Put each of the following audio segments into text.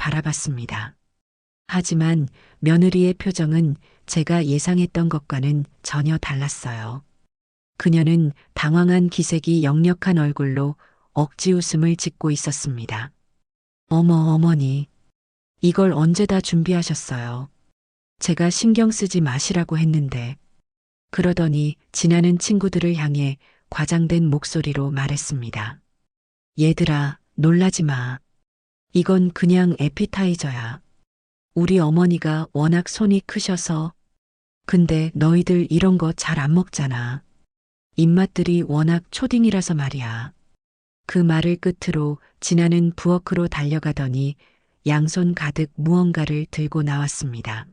바라봤습니다. 하지만 며느리의 표정은 제가 예상했던 것과는 전혀 달랐어요. 그녀는 당황한 기색이 역력한 얼굴로 억지 웃음을 짓고 있었습니다. 어머, 어머니. 이걸 언제 다 준비하셨어요? 제가 신경 쓰지 마시라고 했는데. 그러더니 지나는 친구들을 향해 과장된 목소리로 말했습니다. 얘들아, 놀라지 마. 이건 그냥 에피타이저야. 우리 어머니가 워낙 손이 크셔서. 근데 너희들 이런 거 잘 안 먹잖아. 입맛들이 워낙 초딩이라서 말이야. 그 말을 끝으로 진아는 부엌으로 달려가더니 양손 가득 무언가를 들고 나왔습니다.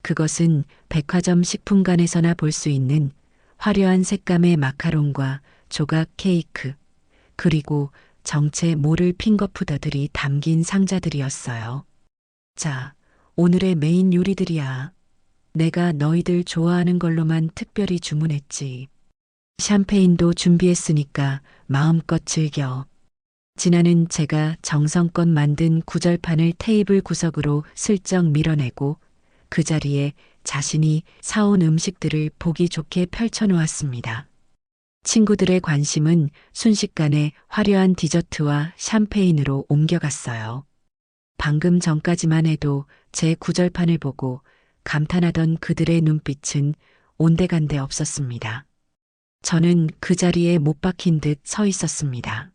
그것은 백화점 식품관에서나 볼 수 있는 화려한 색감의 마카롱과 조각 케이크, 그리고 정체 모를 핑거푸드들이 담긴 상자들이었어요. 자, 오늘의 메인 요리들이야. 내가 너희들 좋아하는 걸로만 특별히 주문했지. 샴페인도 준비했으니까 마음껏 즐겨. 진아는 제가 정성껏 만든 구절판을 테이블 구석으로 슬쩍 밀어내고 그 자리에 자신이 사온 음식들을 보기 좋게 펼쳐놓았습니다. 친구들의 관심은 순식간에 화려한 디저트와 샴페인으로 옮겨갔어요. 방금 전까지만 해도 제 구절판을 보고 감탄하던 그들의 눈빛은 온데간데 없었습니다. 저는 그 자리에 못 박힌 듯 서 있었습니다.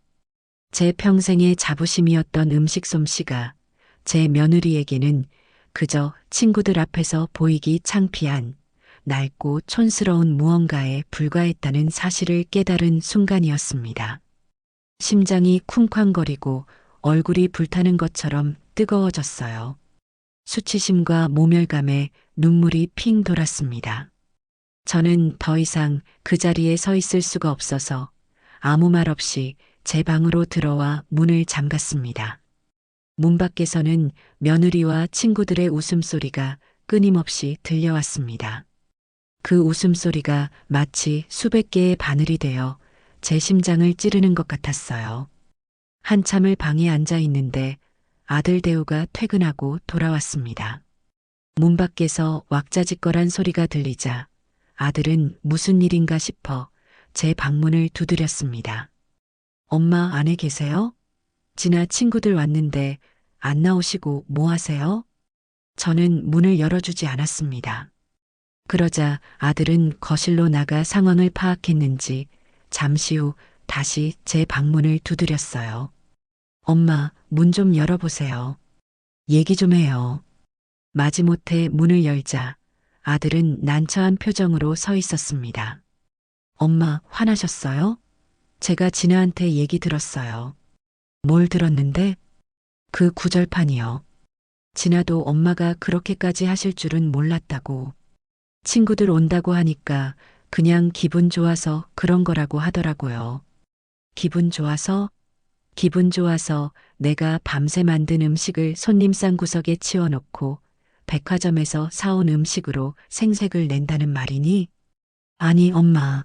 제 평생의 자부심이었던 음식 솜씨가 제 며느리에게는 그저 친구들 앞에서 보이기 창피한 낡고 촌스러운 무언가에 불과했다는 사실을 깨달은 순간이었습니다. 심장이 쿵쾅거리고 얼굴이 불타는 것처럼 뜨거워졌어요. 수치심과 모멸감에 눈물이 핑 돌았습니다. 저는 더 이상 그 자리에 서 있을 수가 없어서 아무 말 없이 제 방으로 들어와 문을 잠갔습니다. 문 밖에서는 며느리와 친구들의 웃음소리가 끊임없이 들려왔습니다. 그 웃음소리가 마치 수백 개의 바늘이 되어 제 심장을 찌르는 것 같았어요. 한참을 방에 앉아 있는데 아들 대우가 퇴근하고 돌아왔습니다. 문 밖에서 왁자지껄한 소리가 들리자 아들은 무슨 일인가 싶어 제 방문을 두드렸습니다. 엄마 안에 계세요? 진아 친구들 왔는데 안 나오시고 뭐 하세요? 저는 문을 열어주지 않았습니다. 그러자 아들은 거실로 나가 상황을 파악했는지 잠시 후 다시 제 방문을 두드렸어요. 엄마, 문 좀 열어보세요. 얘기 좀 해요. 마지못해 문을 열자 아들은 난처한 표정으로 서 있었습니다. 엄마, 화나셨어요? 제가 진아한테 얘기 들었어요. 뭘 들었는데? 그 구절판이요. 진아도 엄마가 그렇게까지 하실 줄은 몰랐다고. 친구들 온다고 하니까 그냥 기분 좋아서 그런 거라고 하더라고요. 기분 좋아서? 기분 좋아서 내가 밤새 만든 음식을 손님상 구석에 치워놓고 백화점에서 사온 음식으로 생색을 낸다는 말이니? 아니, 엄마.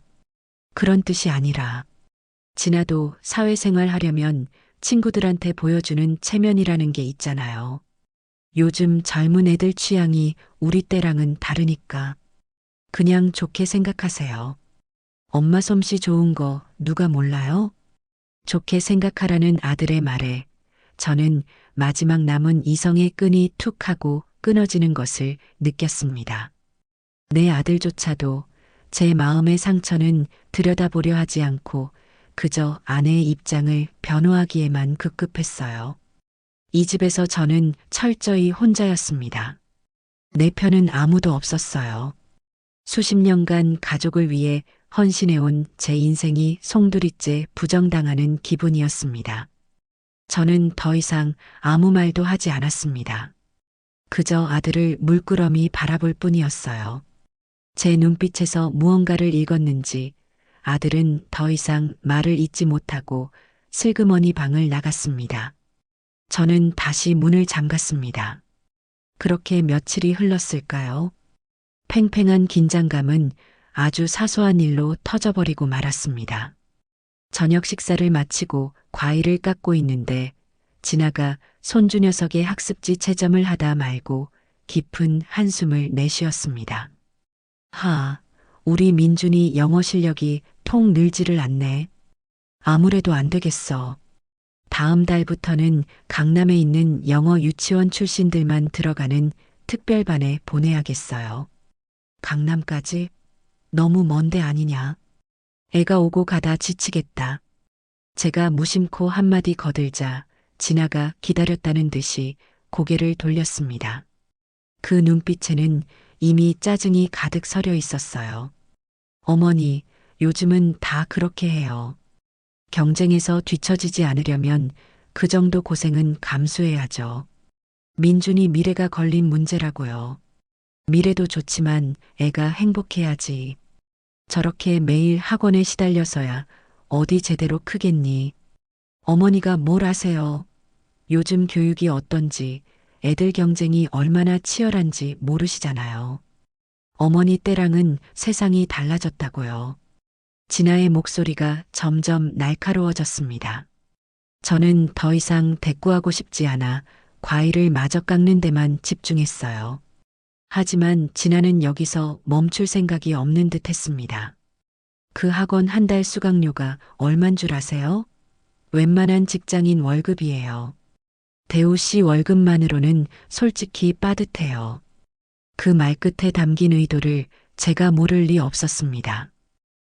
그런 뜻이 아니라. 진아도 사회생활 하려면 친구들한테 보여주는 체면이라는 게 있잖아요. 요즘 젊은 애들 취향이 우리 때랑은 다르니까. 그냥 좋게 생각하세요. 엄마 솜씨 좋은 거 누가 몰라요? 좋게 생각하라는 아들의 말에 저는 마지막 남은 이성의 끈이 툭 하고 끊어지는 것을 느꼈습니다. 내 아들조차도 제 마음의 상처는 들여다보려 하지 않고 그저 아내의 입장을 변호하기에만 급급했어요. 이 집에서 저는 철저히 혼자였습니다. 내 편은 아무도 없었어요. 수십 년간 가족을 위해 헌신해온 제 인생이 송두리째 부정당하는 기분이었습니다. 저는 더 이상 아무 말도 하지 않았습니다. 그저 아들을 물끄러미 바라볼 뿐이었어요. 제 눈빛에서 무언가를 읽었는지 아들은 더 이상 말을 잇지 못하고 슬그머니 방을 나갔습니다. 저는 다시 문을 잠갔습니다. 그렇게 며칠이 흘렀을까요? 팽팽한 긴장감은 아주 사소한 일로 터져버리고 말았습니다. 저녁 식사를 마치고 과일을 깎고 있는데 진아가 손주 녀석의 학습지 채점을 하다 말고 깊은 한숨을 내쉬었습니다. 우리 민준이 영어 실력이 통 늘지를 않네. 아무래도 안 되겠어. 다음 달부터는 강남에 있는 영어 유치원 출신들만 들어가는 특별반에 보내야겠어요. 강남까지? 너무 먼데 아니냐? 애가 오고 가다 지치겠다. 제가 무심코 한마디 거들자 진아가 기다렸다는 듯이 고개를 돌렸습니다. 그 눈빛에는 이미 짜증이 가득 서려 있었어요. 어머니, 요즘은 다 그렇게 해요. 경쟁에서 뒤처지지 않으려면 그 정도 고생은 감수해야죠. 민준이 미래가 걸린 문제라고요. 미래도 좋지만 애가 행복해야지. 저렇게 매일 학원에 시달려서야 어디 제대로 크겠니? 어머니가 뭘 아세요? 요즘 교육이 어떤지, 애들 경쟁이 얼마나 치열한지 모르시잖아요. 어머니 때랑은 세상이 달라졌다고요. 진아의 목소리가 점점 날카로워졌습니다. 저는 더 이상 대꾸하고 싶지 않아 과일을 마저 깎는 데만 집중했어요. 하지만 진아는 여기서 멈출 생각이 없는 듯 했습니다. 그 학원 한 달 수강료가 얼만 줄 아세요? 웬만한 직장인 월급이에요. 대우 씨 월급만으로는 솔직히 빠듯해요. 그 말끝에 담긴 의도를 제가 모를 리 없었습니다.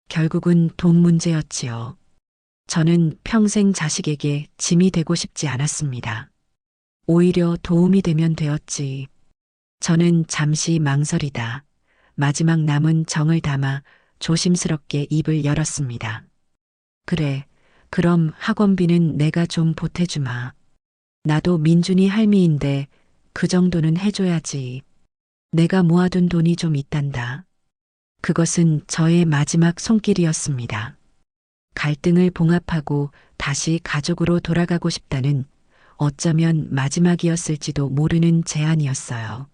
결국은 돈 문제였지요. 저는 평생 자식에게 짐이 되고 싶지 않았습니다. 오히려 도움이 되면 되었지. 저는 잠시 망설이다 마지막 남은 정을 담아 조심스럽게 입을 열었습니다. 그래, 그럼 학원비는 내가 좀 보태주마. 나도 민준이 할미인데 그 정도는 해줘야지. 내가 모아둔 돈이 좀 있단다. 그것은 저의 마지막 손길이었습니다. 갈등을 봉합하고 다시 가족으로 돌아가고 싶다는 어쩌면 마지막이었을지도 모르는 제안이었어요.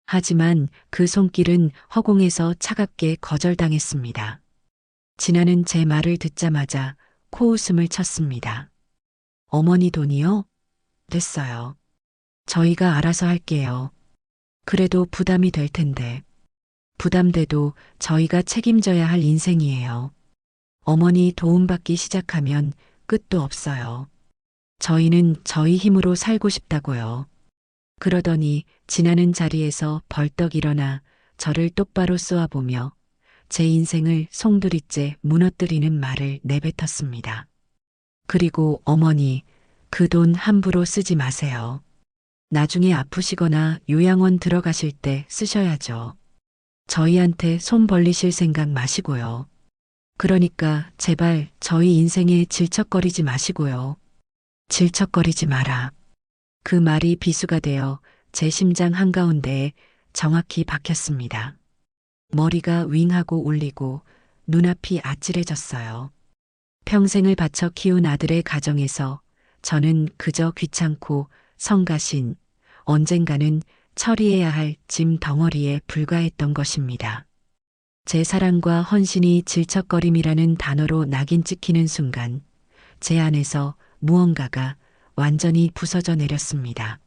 하지만 그 손길은 허공에서 차갑게 거절당했습니다. 진아는 제 말을 듣자마자 코웃음을 쳤습니다. 어머니 돈이요? 됐어요. 저희가 알아서 할게요. 그래도 부담이 될 텐데. 부담돼도 저희가 책임져야 할 인생이에요. 어머니 도움받기 시작하면 끝도 없어요. 저희는 저희 힘으로 살고 싶다고요. 그러더니 지나는 자리에서 벌떡 일어나 저를 똑바로 쏘아보며 제 인생을 송두리째 무너뜨리는 말을 내뱉었습니다. 그리고 어머니, 그 돈 함부로 쓰지 마세요. 나중에 아프시거나 요양원 들어가실 때 쓰셔야죠. 저희한테 손 벌리실 생각 마시고요. 그러니까 제발 저희 인생에 질척거리지 마시고요. 질척거리지 마라. 그 말이 비수가 되어 제 심장 한가운데에 정확히 박혔습니다. 머리가 윙하고 울리고 눈앞이 아찔해졌어요. 평생을 바쳐 키운 아들의 가정에서 저는 그저 귀찮고 성가신, 언젠가는 처리해야 할 짐 덩어리에 불과했던 것입니다. 제 사랑과 헌신이 질척거림이라는 단어로 낙인 찍히는 순간 제 안에서 무언가가 완전히 부서져 내렸습니다.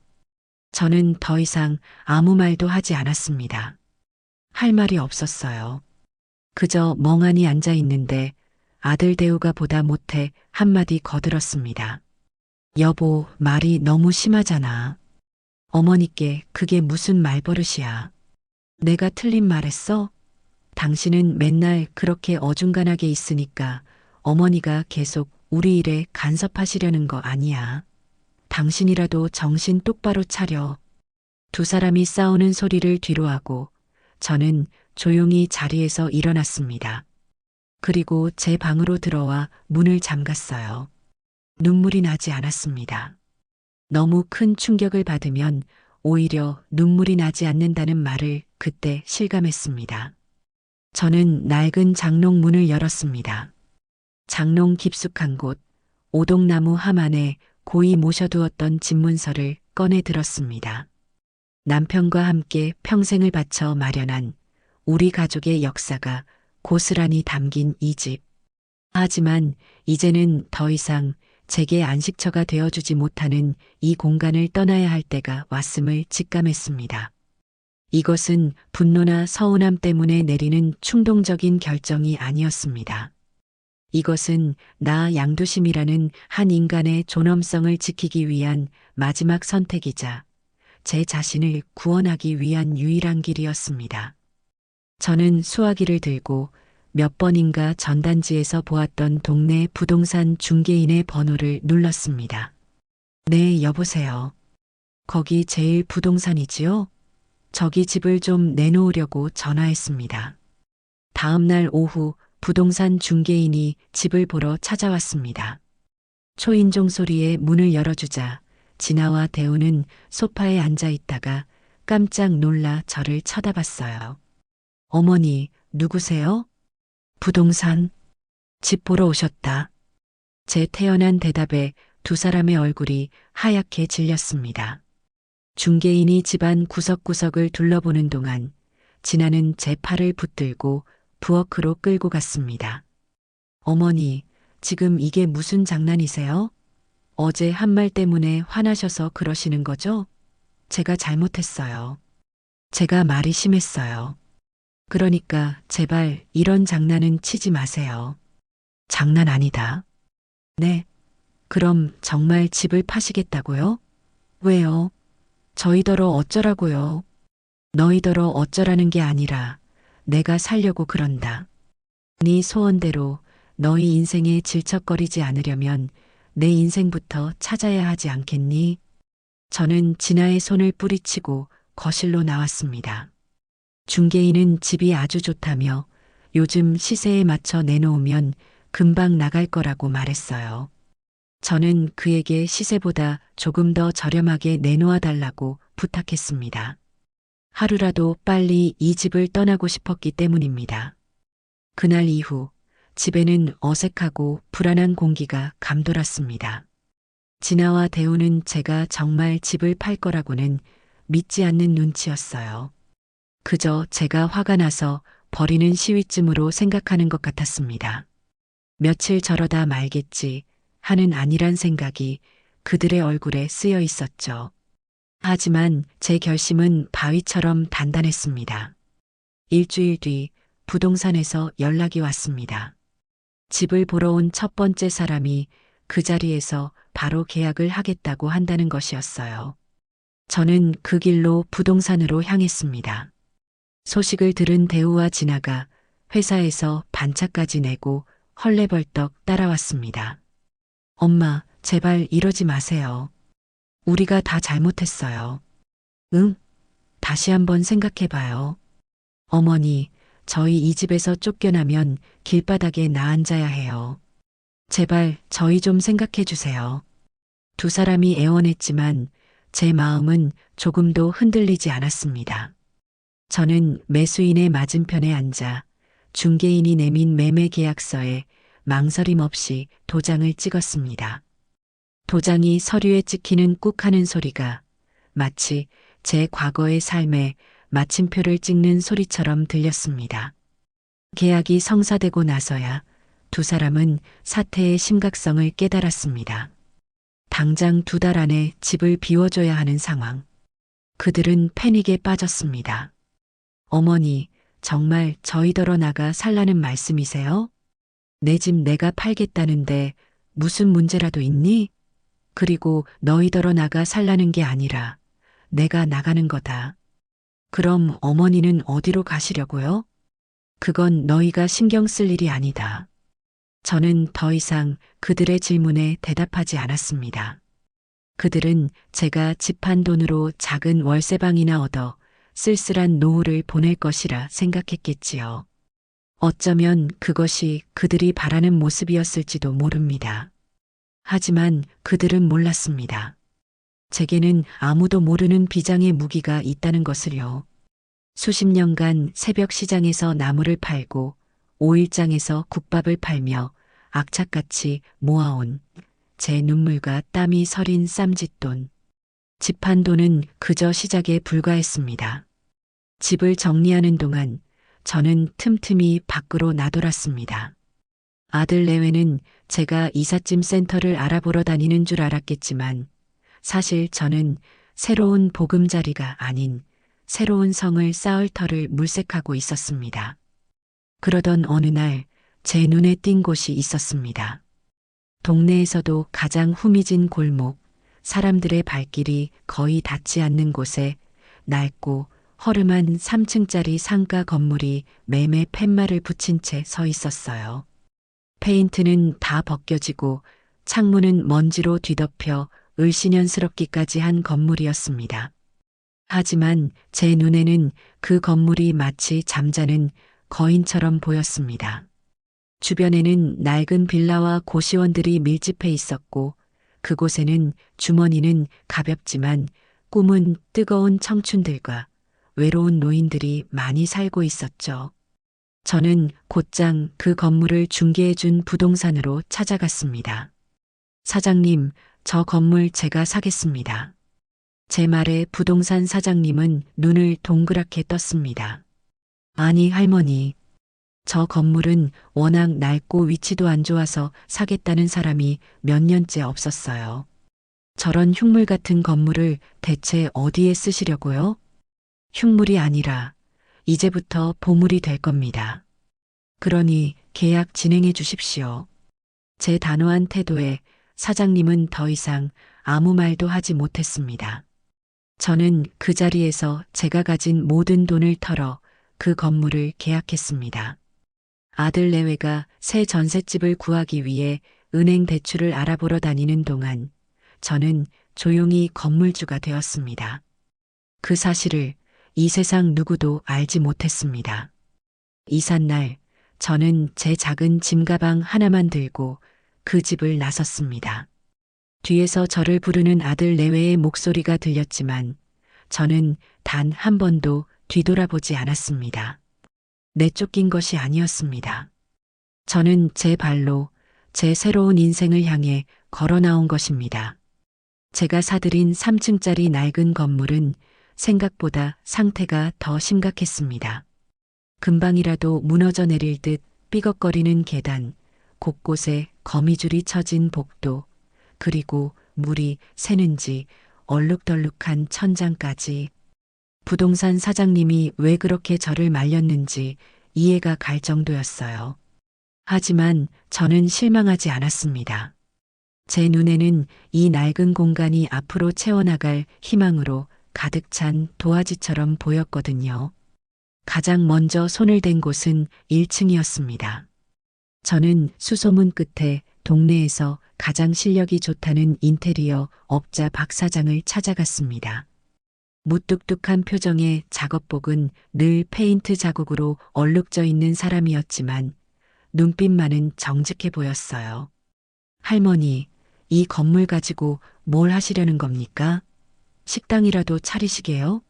저는 더 이상 아무 말도 하지 않았습니다. 할 말이 없었어요. 그저 멍하니 앉아 있는데 아들 대우가 보다 못해 한마디 거들었습니다. 여보, 말이 너무 심하잖아. 어머니께 그게 무슨 말버릇이야. 내가 틀린 말했어? 당신은 맨날 그렇게 어중간하게 있으니까 어머니가 계속 우리 일에 간섭하시려는 거 아니야. 당신이라도 정신 똑바로 차려. 두 사람이 싸우는 소리를 뒤로하고 저는 조용히 자리에서 일어났습니다. 그리고 제 방으로 들어와 문을 잠갔어요. 눈물이 나지 않았습니다. 너무 큰 충격을 받으면 오히려 눈물이 나지 않는다는 말을 그때 실감했습니다. 저는 낡은 장롱 문을 열었습니다. 장롱 깊숙한 곳, 오동나무 함 안에 고이 모셔두었던 집문서를 꺼내 들었습니다. 남편과 함께 평생을 바쳐 마련한 우리 가족의 역사가 고스란히 담긴 이 집. 하지만 이제는 더 이상 제게 안식처가 되어주지 못하는 이 공간을 떠나야 할 때가 왔음을 직감했습니다. 이것은 분노나 서운함 때문에 내리는 충동적인 결정이 아니었습니다. 이것은 나 양두심이라는 한 인간의 존엄성을 지키기 위한 마지막 선택이자 제 자신을 구원하기 위한 유일한 길이었습니다. 저는 수화기를 들고 몇 번인가 전단지에서 보았던 동네 부동산 중개인의 번호를 눌렀습니다. 네, 여보세요. 거기 제일 부동산이지요? 저기 집을 좀 내놓으려고 전화했습니다. 다음 날 오후 부동산 중개인이 집을 보러 찾아왔습니다. 초인종 소리에 문을 열어주자 진아와 대우는 소파에 앉아 있다가 깜짝 놀라 저를 쳐다봤어요. 어머니, 누구세요? 부동산, 집 보러 오셨다. 제 태연한 대답에 두 사람의 얼굴이 하얗게 질렸습니다. 중개인이 집안 구석구석을 둘러보는 동안 진아는 제 팔을 붙들고 부엌으로 끌고 갔습니다. 어머니, 지금 이게 무슨 장난이세요? 어제 한 말 때문에 화나셔서 그러시는 거죠? 제가 잘못했어요. 제가 말이 심했어요. 그러니까 제발 이런 장난은 치지 마세요. 장난 아니다. 네. 그럼 정말 집을 파시겠다고요? 왜요? 저희더러 어쩌라고요? 너희더러 어쩌라는 게 아니라 내가 살려고 그런다. 네 소원대로 너희 인생에 질척거리지 않으려면 내 인생부터 찾아야 하지 않겠니? 저는 진아의 손을 뿌리치고 거실로 나왔습니다. 중개인은 집이 아주 좋다며 요즘 시세에 맞춰 내놓으면 금방 나갈 거라고 말했어요. 저는 그에게 시세보다 조금 더 저렴하게 내놓아 달라고 부탁했습니다. 하루라도 빨리 이 집을 떠나고 싶었기 때문입니다. 그날 이후 집에는 어색하고 불안한 공기가 감돌았습니다. 진아와 대우는 제가 정말 집을 팔 거라고는 믿지 않는 눈치였어요. 그저 제가 화가 나서 버리는 시위쯤으로 생각하는 것 같았습니다. 며칠 저러다 말겠지 하는 안일한 생각이 그들의 얼굴에 쓰여 있었죠. 하지만 제 결심은 바위처럼 단단했습니다. 일주일 뒤 부동산에서 연락이 왔습니다. 집을 보러 온 첫 번째 사람이 그 자리에서 바로 계약을 하겠다고 한다는 것이었어요. 저는 그 길로 부동산으로 향했습니다. 소식을 들은 대우와 진아가 회사에서 반차까지 내고 헐레벌떡 따라왔습니다. 엄마, 제발 이러지 마세요. 우리가 다 잘못했어요. 응? 다시 한번 생각해봐요. 어머니, 저희 이 집에서 쫓겨나면 길바닥에 나앉아야 해요. 제발 저희 좀 생각해 주세요. 두 사람이 애원했지만 제 마음은 조금도 흔들리지 않았습니다. 저는 매수인의 맞은편에 앉아 중개인이 내민 매매 계약서에 망설임 없이 도장을 찍었습니다. 도장이 서류에 찍히는 꾹 하는 소리가 마치 제 과거의 삶에 마침표를 찍는 소리처럼 들렸습니다. 계약이 성사되고 나서야 두 사람은 사태의 심각성을 깨달았습니다. 당장 2달 안에 집을 비워줘야 하는 상황. 그들은 패닉에 빠졌습니다. 어머니, 정말 저희더러 나가 살라는 말씀이세요? 내 집 내가 팔겠다는데 무슨 문제라도 있니? 그리고 너희더러 나가 살라는 게 아니라 내가 나가는 거다. 그럼 어머니는 어디로 가시려고요? 그건 너희가 신경 쓸 일이 아니다. 저는 더 이상 그들의 질문에 대답하지 않았습니다. 그들은 제가 집한 돈으로 작은 월세방이나 얻어 쓸쓸한 노후를 보낼 것이라 생각했겠지요. 어쩌면 그것이 그들이 바라는 모습이었을지도 모릅니다. 하지만 그들은 몰랐습니다. 제게는 아무도 모르는 비장의 무기가 있다는 것을요. 수십 년간 새벽 시장에서 나무를 팔고 오일장에서 국밥을 팔며 악착같이 모아온 제 눈물과 땀이 서린 쌈짓돈. 집한 돈은 그저 시작에 불과했습니다. 집을 정리하는 동안 저는 틈틈이 밖으로 나돌았습니다. 아들 내외는 제가 이삿짐 센터를 알아보러 다니는 줄 알았겠지만 사실 저는 새로운 보금자리가 아닌 새로운 성을 쌓을 터를 물색하고 있었습니다. 그러던 어느 날 제 눈에 띈 곳이 있었습니다. 동네에서도 가장 후미진 골목, 사람들의 발길이 거의 닿지 않는 곳에 낡고 허름한 3층짜리 상가 건물이 매매 팻말을 붙인 채 서 있었어요. 페인트는 다 벗겨지고 창문은 먼지로 뒤덮여 을씨년스럽기까지 한 건물이었습니다. 하지만 제 눈에는 그 건물이 마치 잠자는 거인처럼 보였습니다. 주변에는 낡은 빌라와 고시원들이 밀집해 있었고 그곳에는 주머니는 가볍지만 꿈은 뜨거운 청춘들과 외로운 노인들이 많이 살고 있었죠. 저는 곧장 그 건물을 중개해준 부동산으로 찾아갔습니다. 사장님, 저 건물 제가 사겠습니다. 제 말에 부동산 사장님은 눈을 동그랗게 떴습니다. 아니, 할머니. 저 건물은 워낙 낡고 위치도 안 좋아서 사겠다는 사람이 몇 년째 없었어요. 저런 흉물 같은 건물을 대체 어디에 쓰시려고요? 흉물이 아니라 이제부터 보물이 될 겁니다. 그러니 계약 진행해 주십시오. 제 단호한 태도에 사장님은 더 이상 아무 말도 하지 못했습니다. 저는 그 자리에서 제가 가진 모든 돈을 털어 그 건물을 계약했습니다. 아들 내외가 새 전셋집을 구하기 위해 은행 대출을 알아보러 다니는 동안 저는 조용히 건물주가 되었습니다. 그 사실을 이 세상 누구도 알지 못했습니다. 이삿날 저는 제 작은 짐가방 하나만 들고 그 집을 나섰습니다. 뒤에서 저를 부르는 아들 내외의 목소리가 들렸지만 저는 단 한 번도 뒤돌아보지 않았습니다. 내쫓긴 것이 아니었습니다. 저는 제 발로 제 새로운 인생을 향해 걸어 나온 것입니다. 제가 사들인 3층짜리 낡은 건물은 생각보다 상태가 더 심각했습니다. 금방이라도 무너져 내릴 듯 삐걱거리는 계단, 곳곳에 거미줄이 쳐진 복도, 그리고 물이 새는지 얼룩덜룩한 천장까지. 부동산 사장님이 왜 그렇게 저를 말렸는지 이해가 갈 정도였어요. 하지만 저는 실망하지 않았습니다. 제 눈에는 이 낡은 공간이 앞으로 채워나갈 희망으로 가득 찬 도화지처럼 보였거든요. 가장 먼저 손을 댄 곳은 1층이었습니다. 저는 수소문 끝에 동네에서 가장 실력이 좋다는 인테리어 업자 박 사장을 찾아갔습니다. 무뚝뚝한 표정의 작업복은 늘 페인트 자국으로 얼룩져 있는 사람이었지만 눈빛만은 정직해 보였어요. 할머니, 이 건물 가지고 뭘 하시려는 겁니까? 식당이라도 차리시게요?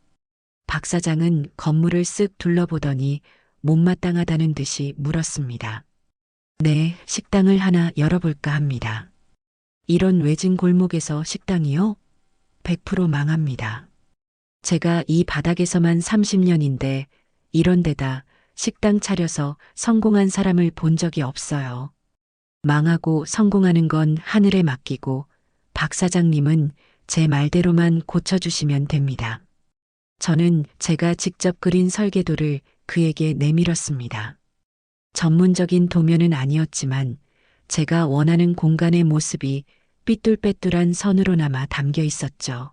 박 사장은 건물을 쓱 둘러보더니 못마땅하다는 듯이 물었습니다. 네, 식당을 하나 열어볼까 합니다. 이런 외진 골목에서 식당이요? 100% 망합니다. 제가 이 바닥에서만 30년인데 이런 데다 식당 차려서 성공한 사람을 본 적이 없어요. 망하고 성공하는 건 하늘에 맡기고 박 사장님은 제 말대로만 고쳐주시면 됩니다. 저는 제가 직접 그린 설계도를 그에게 내밀었습니다. 전문적인 도면은 아니었지만 제가 원하는 공간의 모습이 삐뚤빼뚤한 선으로나마 담겨 있었죠.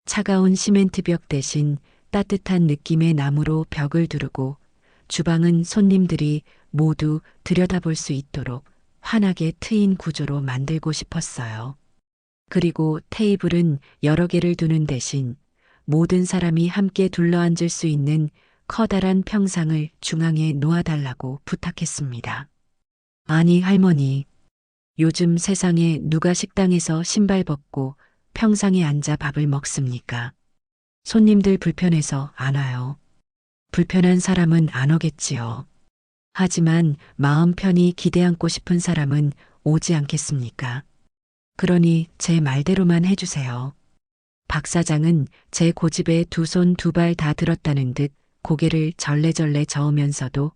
차가운 시멘트 벽 대신 따뜻한 느낌의 나무로 벽을 두르고 주방은 손님들이 모두 들여다볼 수 있도록 환하게 트인 구조로 만들고 싶었어요. 그리고 테이블은 여러 개를 두는 대신 모든 사람이 함께 둘러앉을 수 있는 커다란 평상을 중앙에 놓아달라고 부탁했습니다. 아니, 할머니. 요즘 세상에 누가 식당에서 신발 벗고 평상에 앉아 밥을 먹습니까? 손님들 불편해서 안 와요. 불편한 사람은 안 오겠지요. 하지만 마음 편히 기대 안고 싶은 사람은 오지 않겠습니까? 그러니 제 말대로만 해주세요. 박 사장은 제 고집에 두 손 두 발 다 들었다는 듯 고개를 절레절레 저으면서도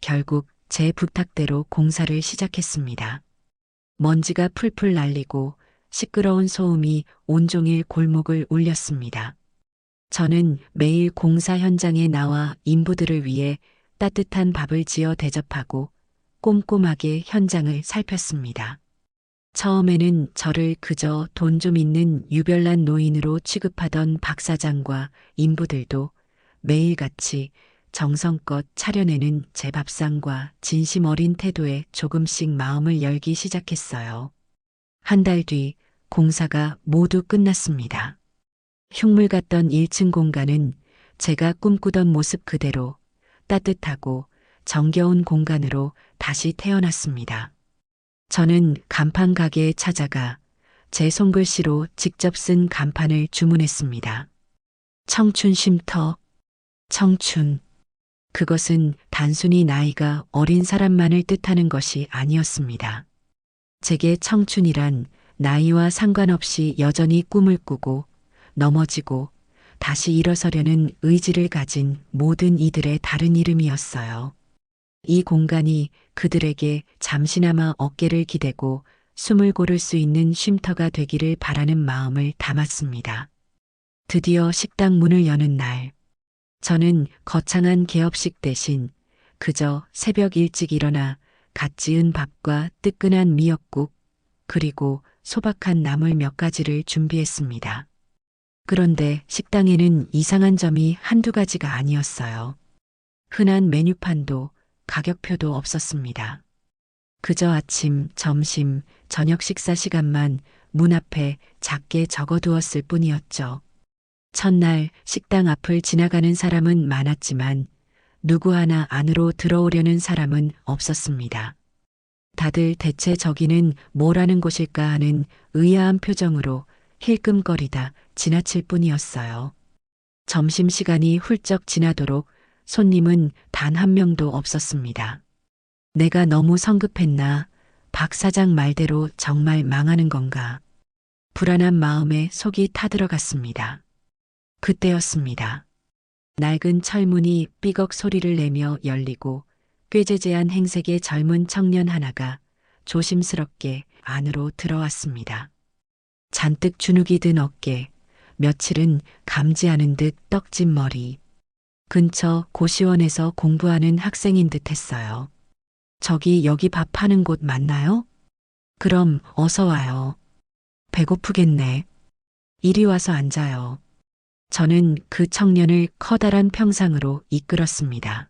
결국 제 부탁대로 공사를 시작했습니다. 먼지가 풀풀 날리고 시끄러운 소음이 온종일 골목을 울렸습니다. 저는 매일 공사 현장에 나와 인부들을 위해 따뜻한 밥을 지어 대접하고 꼼꼼하게 현장을 살폈습니다. 처음에는 저를 그저 돈 좀 있는 유별난 노인으로 취급하던 박 사장과 인부들도 매일같이 정성껏 차려내는 제 밥상과 진심 어린 태도에 조금씩 마음을 열기 시작했어요. 한 달 뒤 공사가 모두 끝났습니다. 흉물 같던 1층 공간은 제가 꿈꾸던 모습 그대로 따뜻하고 정겨운 공간으로 다시 태어났습니다. 저는 간판 가게에 찾아가 제 손글씨로 직접 쓴 간판을 주문했습니다. 청춘 쉼터, 청춘. 그것은 단순히 나이가 어린 사람만을 뜻하는 것이 아니었습니다. 제게 청춘이란 나이와 상관없이 여전히 꿈을 꾸고 넘어지고 다시 일어서려는 의지를 가진 모든 이들의 다른 이름이었어요. 이 공간이 그들에게 잠시나마 어깨를 기대고 숨을 고를 수 있는 쉼터가 되기를 바라는 마음을 담았습니다. 드디어 식당 문을 여는 날, 저는 거창한 개업식 대신 그저 새벽 일찍 일어나 갓 지은 밥과 뜨끈한 미역국, 그리고 소박한 나물 몇 가지를 준비했습니다. 그런데 식당에는 이상한 점이 한두 가지가 아니었어요. 흔한 메뉴판도 가격표도 없었습니다. 그저 아침, 점심, 저녁 식사 시간만 문 앞에 작게 적어두었을 뿐이었죠. 첫날 식당 앞을 지나가는 사람은 많았지만 누구 하나 안으로 들어오려는 사람은 없었습니다. 다들 대체 저기는 뭐라는 곳일까 하는 의아한 표정으로 힐끔거리다 지나칠 뿐이었어요. 점심시간이 훌쩍 지나도록 손님은 단 한 명도 없었습니다. 내가 너무 성급했나? 박 사장 말대로 정말 망하는 건가? 불안한 마음에 속이 타들어갔습니다. 그때였습니다. 낡은 철문이 삐걱 소리를 내며 열리고 꾀재재한 행색의 젊은 청년 하나가 조심스럽게 안으로 들어왔습니다. 잔뜩 주눅이 든 어깨, 며칠은 감지 않은 듯 떡진 머리. 근처 고시원에서 공부하는 학생인 듯 했어요. 저기 여기 밥 파는 곳 맞나요? 그럼 어서 와요. 배고프겠네. 이리 와서 앉아요. 저는 그 청년을 커다란 평상으로 이끌었습니다.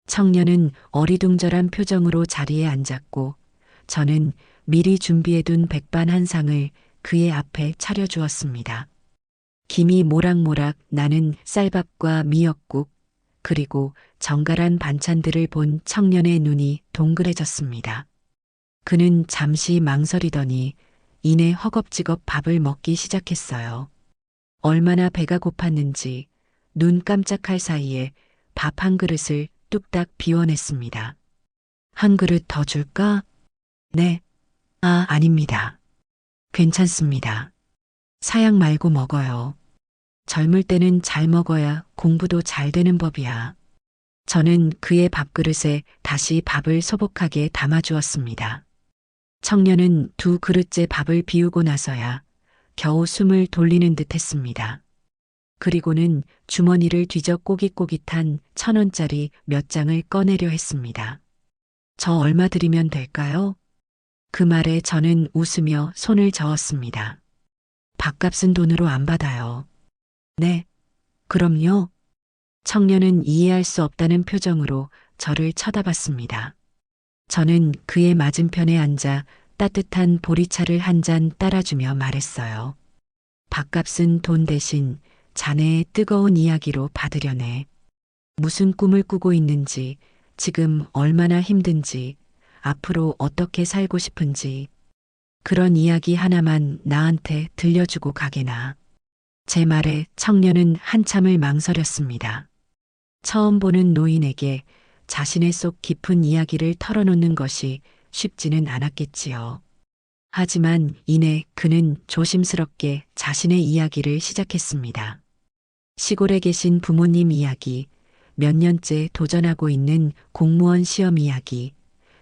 청년은 어리둥절한 표정으로 자리에 앉았고 저는 미리 준비해둔 백반 한 상을 그의 앞에 차려주었습니다. 김이 모락모락 나는 쌀밥과 미역국, 그리고 정갈한 반찬들을 본 청년의 눈이 동그래졌습니다. 그는 잠시 망설이더니 이내 허겁지겁 밥을 먹기 시작했어요. 얼마나 배가 고팠는지 눈 깜짝할 사이에 밥 한 그릇을 뚝딱 비워냈습니다. 한 그릇 더 줄까? 네. 아, 아닙니다. 괜찮습니다. 사양 말고 먹어요. 젊을 때는 잘 먹어야 공부도 잘 되는 법이야. 저는 그의 밥그릇에 다시 밥을 소복하게 담아주었습니다. 청년은 두 그릇째 밥을 비우고 나서야 겨우 숨을 돌리는 듯 했습니다. 그리고는 주머니를 뒤져 꼬깃꼬깃한 1,000원짜리 몇 장을 꺼내려 했습니다. 저 얼마 드리면 될까요? 그 말에 저는 웃으며 손을 저었습니다. 밥값은 돈으로 안 받아요. 네, 그럼요. 청년은 이해할 수 없다는 표정으로 저를 쳐다봤습니다. 저는 그의 맞은편에 앉아 따뜻한 보리차를 한 잔 따라주며 말했어요. 밥값은 돈 대신 자네의 뜨거운 이야기로 받으려네. 무슨 꿈을 꾸고 있는지, 지금 얼마나 힘든지, 앞으로 어떻게 살고 싶은지, 그런 이야기 하나만 나한테 들려주고 가게나. 제 말에 청년은 한참을 망설였습니다. 처음 보는 노인에게 자신의 속 깊은 이야기를 털어놓는 것이 쉽지는 않았겠지요. 하지만 이내 그는 조심스럽게 자신의 이야기를 시작했습니다. 시골에 계신 부모님 이야기, 몇 년째 도전하고 있는 공무원 시험 이야기,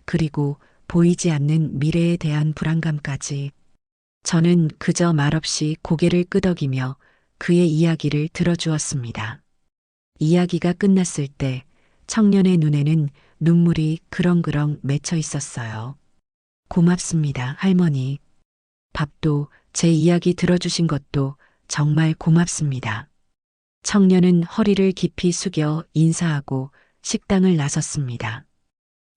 그리고 보이지 않는 미래에 대한 불안감까지. 저는 그저 말없이 고개를 끄덕이며 그의 이야기를 들어주었습니다. 이야기가 끝났을 때 청년의 눈에는 눈물이 그렁그렁 맺혀 있었어요. 고맙습니다, 할머니. 밥도 제 이야기 들어주신 것도 정말 고맙습니다. 청년은 허리를 깊이 숙여 인사하고 식당을 나섰습니다.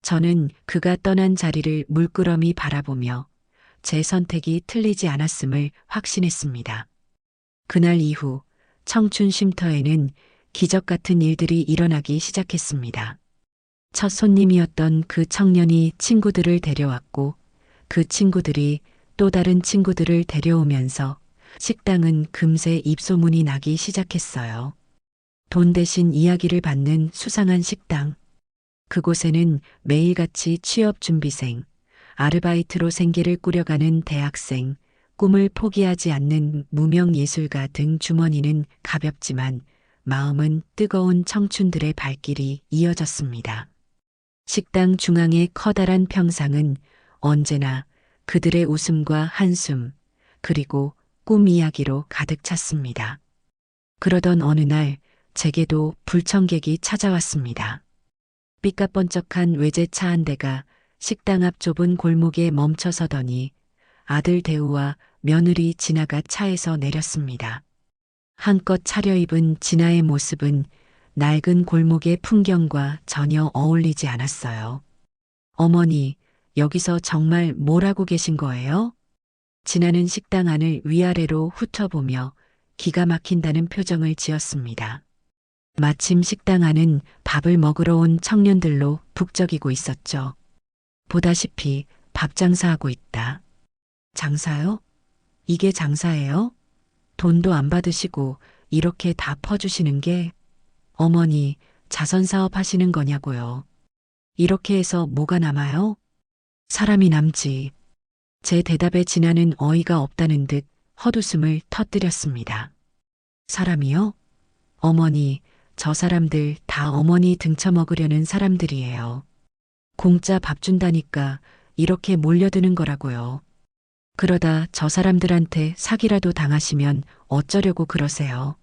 저는 그가 떠난 자리를 물끄러미 바라보며 제 선택이 틀리지 않았음을 확신했습니다. 그날 이후 청춘 쉼터에는 기적 같은 일들이 일어나기 시작했습니다. 첫 손님이었던 그 청년이 친구들을 데려왔고 그 친구들이 또 다른 친구들을 데려오면서 식당은 금세 입소문이 나기 시작했어요. 돈 대신 이야기를 받는 수상한 식당. 그곳에는 매일같이 취업준비생, 아르바이트로 생계를 꾸려가는 대학생, 꿈을 포기하지 않는 무명 예술가 등 주머니는 가볍지만 마음은 뜨거운 청춘들의 발길이 이어졌습니다. 식당 중앙의 커다란 평상은 언제나 그들의 웃음과 한숨, 그리고 꿈 이야기로 가득 찼습니다. 그러던 어느 날 제게도 불청객이 찾아왔습니다. 삐까뻔쩍한 외제차 한 대가 식당 앞 좁은 골목에 멈춰 서더니 아들 대우와 며느리 진아가 차에서 내렸습니다. 한껏 차려입은 진아의 모습은 낡은 골목의 풍경과 전혀 어울리지 않았어요. 어머니, 여기서 정말 뭘 하고 계신 거예요? 진아는 식당 안을 위아래로 훑어보며 기가 막힌다는 표정을 지었습니다. 마침 식당 안은 밥을 먹으러 온 청년들로 북적이고 있었죠. 보다시피 밥 장사하고 있다. 장사요? 이게 장사예요? 돈도 안 받으시고 이렇게 다 퍼주시는 게 어머니 자선사업 하시는 거냐고요. 이렇게 해서 뭐가 남아요? 사람이 남지. 제 대답에 진아는 어이가 없다는 듯 헛웃음을 터뜨렸습니다. 사람이요? 어머니, 저 사람들 다 어머니 등쳐먹으려는 사람들이에요. 공짜 밥 준다니까 이렇게 몰려드는 거라고요. 그러다 저 사람들한테 사기라도 당하시면 어쩌려고 그러세요.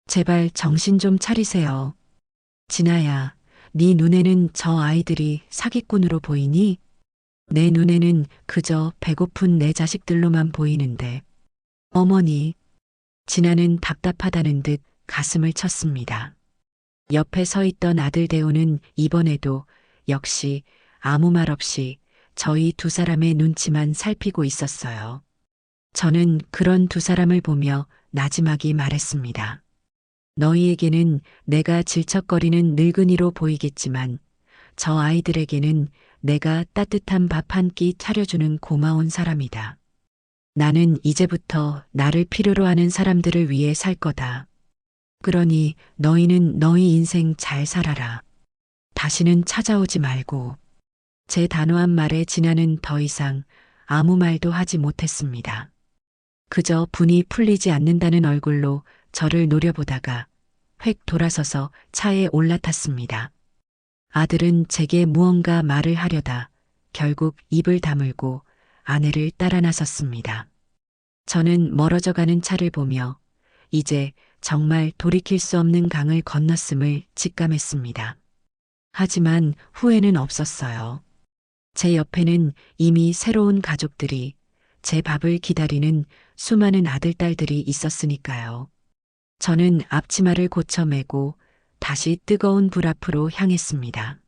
제발 정신 좀 차리세요. 진아야, 네 눈에는 저 아이들이 사기꾼으로 보이니? 내 눈에는 그저 배고픈 내 자식들로만 보이는데. 어머니, 진아는 답답하다는 듯 가슴을 쳤습니다. 옆에 서 있던 아들 대우는 이번에도 역시 아무 말 없이 저희 두 사람의 눈치만 살피고 있었어요. 저는 그런 두 사람을 보며 나지막이 말했습니다. 너희에게는 내가 질척거리는 늙은이로 보이겠지만 저 아이들에게는 내가 따뜻한 밥 한 끼 차려주는 고마운 사람이다. 나는 이제부터 나를 필요로 하는 사람들을 위해 살 거다. 그러니 너희는 너희 인생 잘 살아라. 다시는 찾아오지 말고. 제 단호한 말에 진아는 더 이상 아무 말도 하지 못했습니다. 그저 분이 풀리지 않는다는 얼굴로 저를 노려보다가 획 돌아서서 차에 올라탔습니다. 아들은 제게 무언가 말을 하려다 결국 입을 다물고 아내를 따라 나섰습니다. 저는 멀어져가는 차를 보며 이제 정말 돌이킬 수 없는 강을 건넜음을 직감했습니다. 하지만 후회는 없었어요. 제 옆에는 이미 새로운 가족들이, 제 밥을 기다리는 수많은 아들딸들이 있었으니까요. 저는 앞치마를 고쳐 매고 다시 뜨거운 불 앞으로 향했습니다.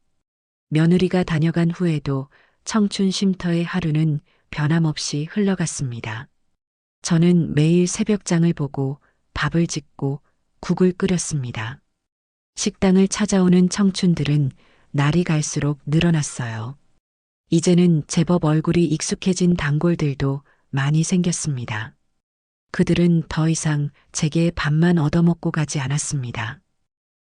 며느리가 다녀간 후에도 청춘 쉼터의 하루는 변함없이 흘러갔습니다. 저는 매일 새벽장을 보고 밥을 짓고 국을 끓였습니다. 식당을 찾아오는 청춘들은 날이 갈수록 늘어났어요. 이제는 제법 얼굴이 익숙해진 단골들도 많이 생겼습니다. 그들은 더 이상 제게 밥만 얻어먹고 가지 않았습니다.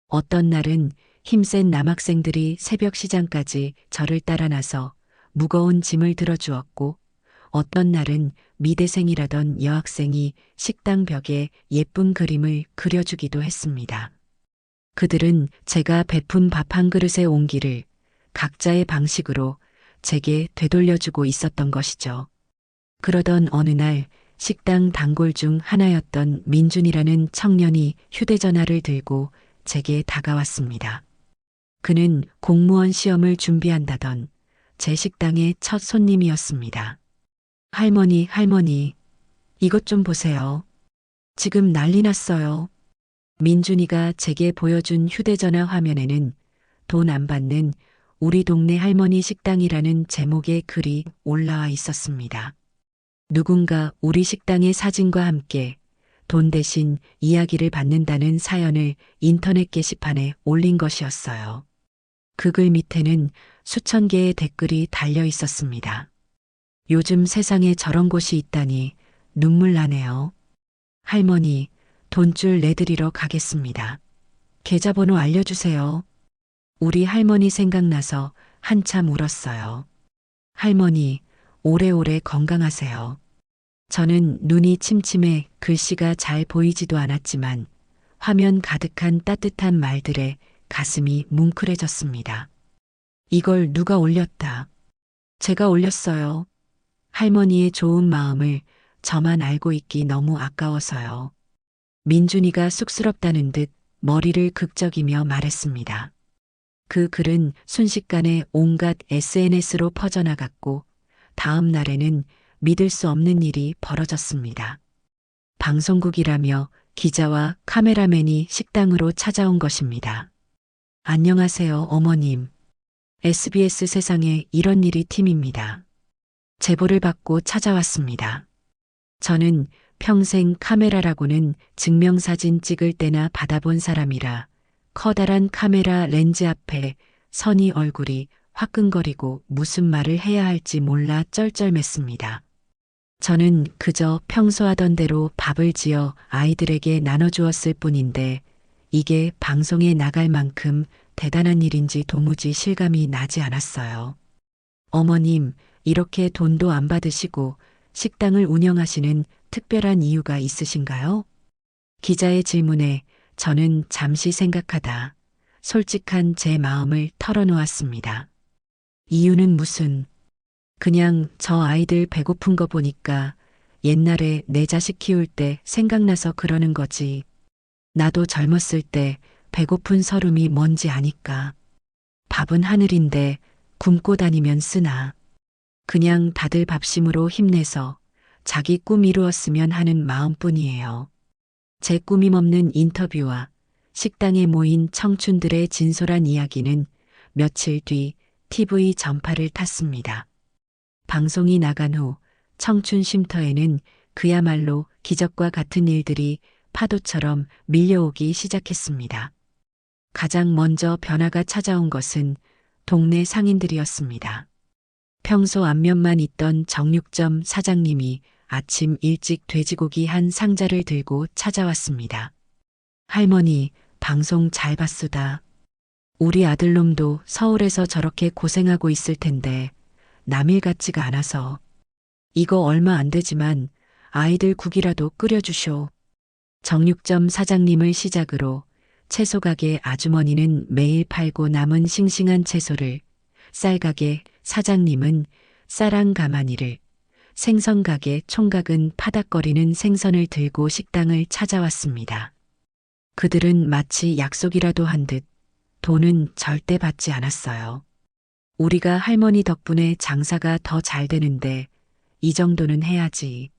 어떤 날은 힘센 남학생들이 새벽 시장까지 저를 따라 나서 무거운 짐을 들어주었고 어떤 날은 미대생이라던 여학생이 식당 벽에 예쁜 그림을 그려주기도 했습니다. 그들은 제가 베푼 밥 한 그릇의 온기를 각자의 방식으로 제게 되돌려주고 있었던 것이죠. 그러던 어느 날 식당 단골 중 하나였던 민준이라는 청년이 휴대전화를 들고 제게 다가왔습니다. 그는 공무원 시험을 준비한다던 제 식당의 첫 손님이었습니다. 할머니, 할머니, 이것 좀 보세요. 지금 난리 났어요. 민준이가 제게 보여준 휴대전화 화면에는 돈 안 받는 우리 동네 할머니 식당이라는 제목의 글이 올라와 있었습니다. 누군가 우리 식당의 사진과 함께 돈 대신 이야기를 받는다는 사연을 인터넷 게시판에 올린 것이었어요. 그 글 밑에는 수천 개의 댓글이 달려 있었습니다. 요즘 세상에 저런 곳이 있다니 눈물 나네요. 할머니, 돈줄 내드리러 가겠습니다. 계좌번호 알려주세요. 우리 할머니 생각나서 한참 울었어요. 할머니, 오래오래 건강하세요. 저는 눈이 침침해 글씨가 잘 보이지도 않았지만 화면 가득한 따뜻한 말들에 가슴이 뭉클해졌습니다. 이걸 누가 올렸다. 제가 올렸어요. 할머니의 좋은 마음을 저만 알고 있기 너무 아까워서요. 민준이가 쑥스럽다는 듯 머리를 극적이며 말했습니다. 그 글은 순식간에 온갖 SNS로 퍼져나갔고 다음 날에는 믿을 수 없는 일이 벌어졌습니다. 방송국이라며 기자와 카메라맨이 식당으로 찾아온 것입니다. 안녕하세요, 어머님. SBS 세상에 이런 일이 팀입니다. 제보를 받고 찾아왔습니다. 저는 평생 카메라라고는 증명사진 찍을 때나 받아본 사람이라 커다란 카메라 렌즈 앞에 선이 얼굴이 화끈거리고 무슨 말을 해야 할지 몰라 쩔쩔맸습니다. 저는 그저 평소 하던 대로 밥을 지어 아이들에게 나눠주었을 뿐인데 이게 방송에 나갈 만큼 대단한 일인지 도무지 실감이 나지 않았어요. 어머님, 이렇게 돈도 안 받으시고 식당을 운영하시는 특별한 이유가 있으신가요? 기자의 질문에 저는 잠시 생각하다 솔직한 제 마음을 털어놓았습니다. 이유는 무슨? 그냥 저 아이들 배고픈 거 보니까 옛날에 내 자식 키울 때 생각나서 그러는 거지. 나도 젊었을 때 배고픈 서름이 뭔지 아니까. 밥은 하늘인데 굶고 다니면 쓰나. 그냥 다들 밥심으로 힘내서 자기 꿈 이루었으면 하는 마음뿐이에요. 제 꾸밈 없는 인터뷰와 식당에 모인 청춘들의 진솔한 이야기는 며칠 뒤 TV 전파를 탔습니다. 방송이 나간 후 청춘 쉼터에는 그야말로 기적과 같은 일들이 파도처럼 밀려오기 시작했습니다. 가장 먼저 변화가 찾아온 것은 동네 상인들이었습니다. 평소 안면만 있던 정육점 사장님이 아침 일찍 돼지고기 한 상자를 들고 찾아왔습니다. 할머니, 방송 잘 봤수다. 우리 아들놈도 서울에서 저렇게 고생하고 있을 텐데 남일 같지가 않아서. 이거 얼마 안 되지만 아이들 국이라도 끓여주쇼. 정육점 사장님을 시작으로 채소가게 아주머니는 매일 팔고 남은 싱싱한 채소를, 쌀가게 사장님은 쌀랑 가마니를, 생선가게 총각은 파닥거리는 생선을 들고 식당을 찾아왔습니다. 그들은 마치 약속이라도 한 듯 돈은 절대 받지 않았어요. 우리가 할머니 덕분에 장사가 더 잘 되는데 이 정도는 해야지.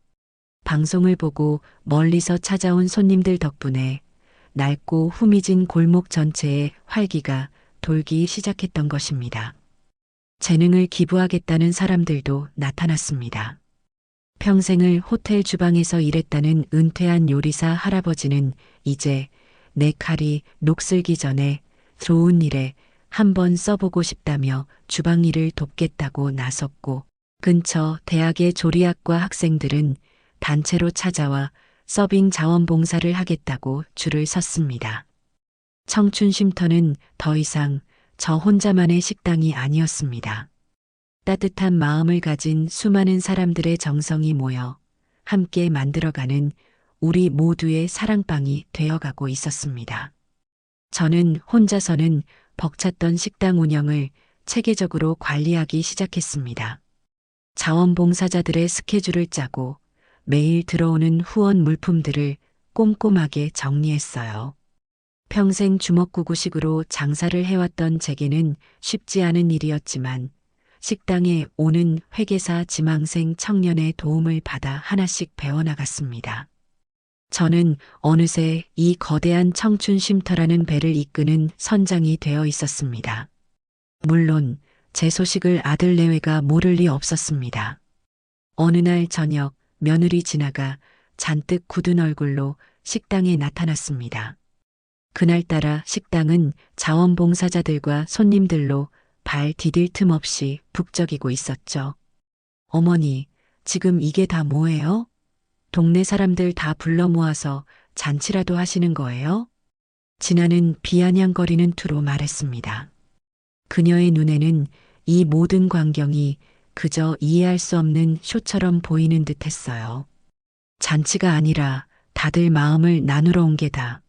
방송을 보고 멀리서 찾아온 손님들 덕분에 낡고 후미진 골목 전체에 활기가 돌기 시작했던 것입니다. 재능을 기부하겠다는 사람들도 나타났습니다. 평생을 호텔 주방에서 일했다는 은퇴한 요리사 할아버지는 이제 내 칼이 녹슬기 전에 좋은 일에 한번 써보고 싶다며 주방 일을 돕겠다고 나섰고, 근처 대학의 조리학과 학생들은 단체로 찾아와 서빙 자원봉사를 하겠다고 줄을 섰습니다. 청춘 쉼터는 더 이상 저 혼자만의 식당이 아니었습니다. 따뜻한 마음을 가진 수많은 사람들의 정성이 모여 함께 만들어가는 우리 모두의 사랑방이 되어가고 있었습니다. 저는 혼자서는 벅찼던 식당 운영을 체계적으로 관리하기 시작했습니다. 자원봉사자들의 스케줄을 짜고 매일 들어오는 후원 물품들을 꼼꼼하게 정리했어요. 평생 주먹구구식으로 장사를 해왔던 제게는 쉽지 않은 일이었지만 식당에 오는 회계사 지망생 청년의 도움을 받아 하나씩 배워나갔습니다. 저는 어느새 이 거대한 청춘 쉼터라는 배를 이끄는 선장이 되어 있었습니다. 물론 제 소식을 아들 내외가 모를 리 없었습니다. 어느 날 저녁 며느리 지나가 잔뜩 굳은 얼굴로 식당에 나타났습니다. 그날따라 식당은 자원봉사자들과 손님들로 발 디딜 틈 없이 북적이고 있었죠. 어머니, 지금 이게 다 뭐예요? 동네 사람들 다 불러 모아서 잔치라도 하시는 거예요? 진아는 비아냥거리는 투로 말했습니다. 그녀의 눈에는 이 모든 광경이 그저 이해할 수 없는 쇼처럼 보이는 듯 했어요. 잔치가 아니라 다들 마음을 나누러 온 게다.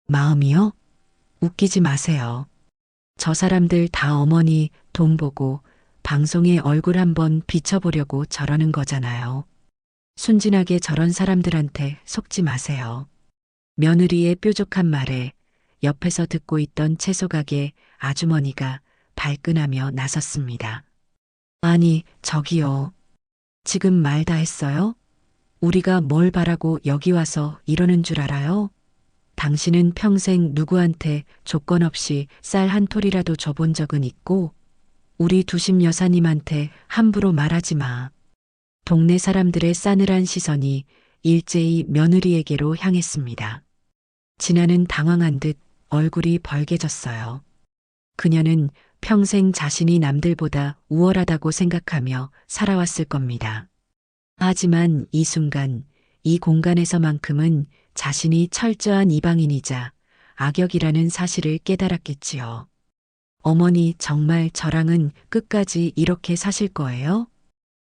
마음이요? 웃기지 마세요. 저 사람들 다 어머니 돈 보고 방송에 얼굴 한번 비춰보려고 저러는 거잖아요. 순진하게 저런 사람들한테 속지 마세요. 며느리의 뾰족한 말에 옆에서 듣고 있던 채소가게 아주머니가 발끈하며 나섰습니다. 아니, 저기요. 지금 말 다 했어요? 우리가 뭘 바라고 여기 와서 이러는 줄 알아요? 당신은 평생 누구한테 조건 없이 쌀 한 톨이라도 줘본 적은 있고, 우리 두심 여사님한테 함부로 말하지 마. 동네 사람들의 싸늘한 시선이 일제히 며느리에게로 향했습니다. 진아는 당황한 듯 얼굴이 벌개졌어요. 그녀는 평생 자신이 남들보다 우월하다고 생각하며 살아왔을 겁니다. 하지만 이 순간, 이 공간에서만큼은 자신이 철저한 이방인이자 악역이라는 사실을 깨달았겠지요. 어머니, 정말 저랑은 끝까지 이렇게 사실 거예요?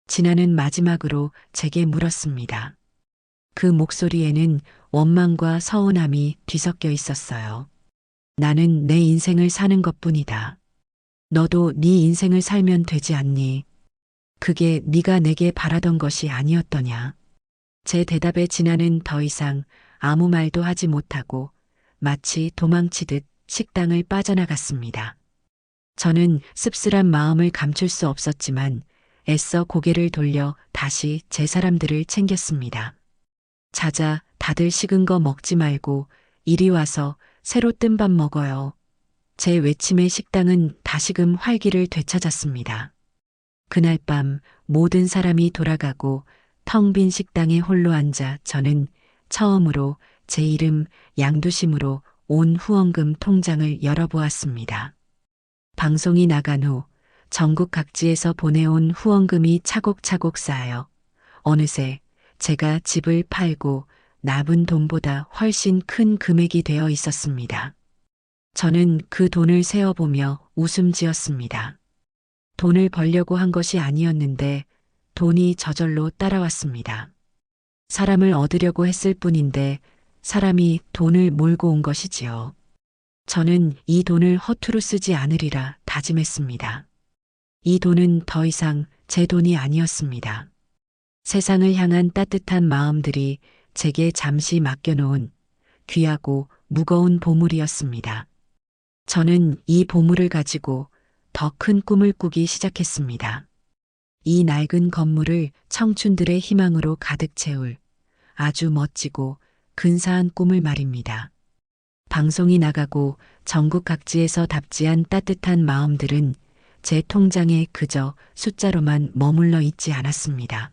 진아는 마지막으로 제게 물었습니다. 그 목소리에는 원망과 서운함이 뒤섞여 있었어요. 나는 내 인생을 사는 것뿐이다. 너도 네 인생을 살면 되지 않니? 그게 네가 내게 바라던 것이 아니었더냐? 제 대답에 진아는 더 이상 아무 말도 하지 못하고 마치 도망치듯 식당을 빠져나갔습니다. 저는 씁쓸한 마음을 감출 수 없었지만 애써 고개를 돌려 다시 제 사람들을 챙겼습니다. 자자, 다들 식은 거 먹지 말고 이리 와서 새로 뜬 밥 먹어요. 제 외침에 식당은 다시금 활기를 되찾았습니다. 그날 밤 모든 사람이 돌아가고 텅 빈 식당에 홀로 앉아 저는 처음으로 제 이름 양두심으로 온 후원금 통장을 열어보았습니다. 방송이 나간 후 전국 각지에서 보내온 후원금이 차곡차곡 쌓여 어느새 제가 집을 팔고 납은 돈보다 훨씬 큰 금액이 되어 있었습니다. 저는 그 돈을 세어보며 웃음 지었습니다. 돈을 벌려고 한 것이 아니었는데 돈이 저절로 따라왔습니다. 사람을 얻으려고 했을 뿐인데 사람이 돈을 몰고 온 것이지요. 저는 이 돈을 허투루 쓰지 않으리라 다짐했습니다. 이 돈은 더 이상 제 돈이 아니었습니다. 세상을 향한 따뜻한 마음들이 제게 잠시 맡겨놓은 귀하고 무거운 보물이었습니다. 저는 이 보물을 가지고 더 큰 꿈을 꾸기 시작했습니다. 이 낡은 건물을 청춘들의 희망으로 가득 채울 아주 멋지고 근사한 꿈을 말입니다. 방송이 나가고 전국 각지에서 답지한 따뜻한 마음들은 제 통장에 그저 숫자로만 머물러 있지 않았습니다.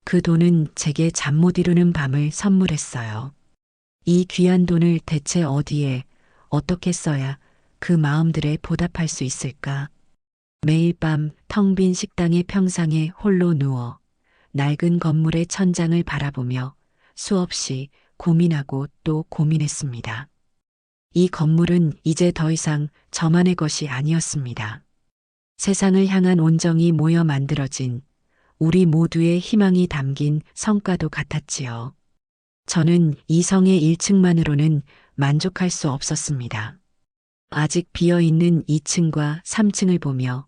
그 돈은 제게 잠 못 이루는 밤을 선물했어요. 이 귀한 돈을 대체 어디에 어떻게 써야 그 마음들에 보답할 수 있을까? 매일 밤 텅 빈 식당의 평상에 홀로 누워 낡은 건물의 천장을 바라보며 수없이 고민하고 또 고민했습니다. 이 건물은 이제 더 이상 저만의 것이 아니었습니다. 세상을 향한 온정이 모여 만들어진 우리 모두의 희망이 담긴 성과도 같았지요. 저는 이 성의 1층만으로는 만족할 수 없었습니다. 아직 비어있는 2층과 3층을 보며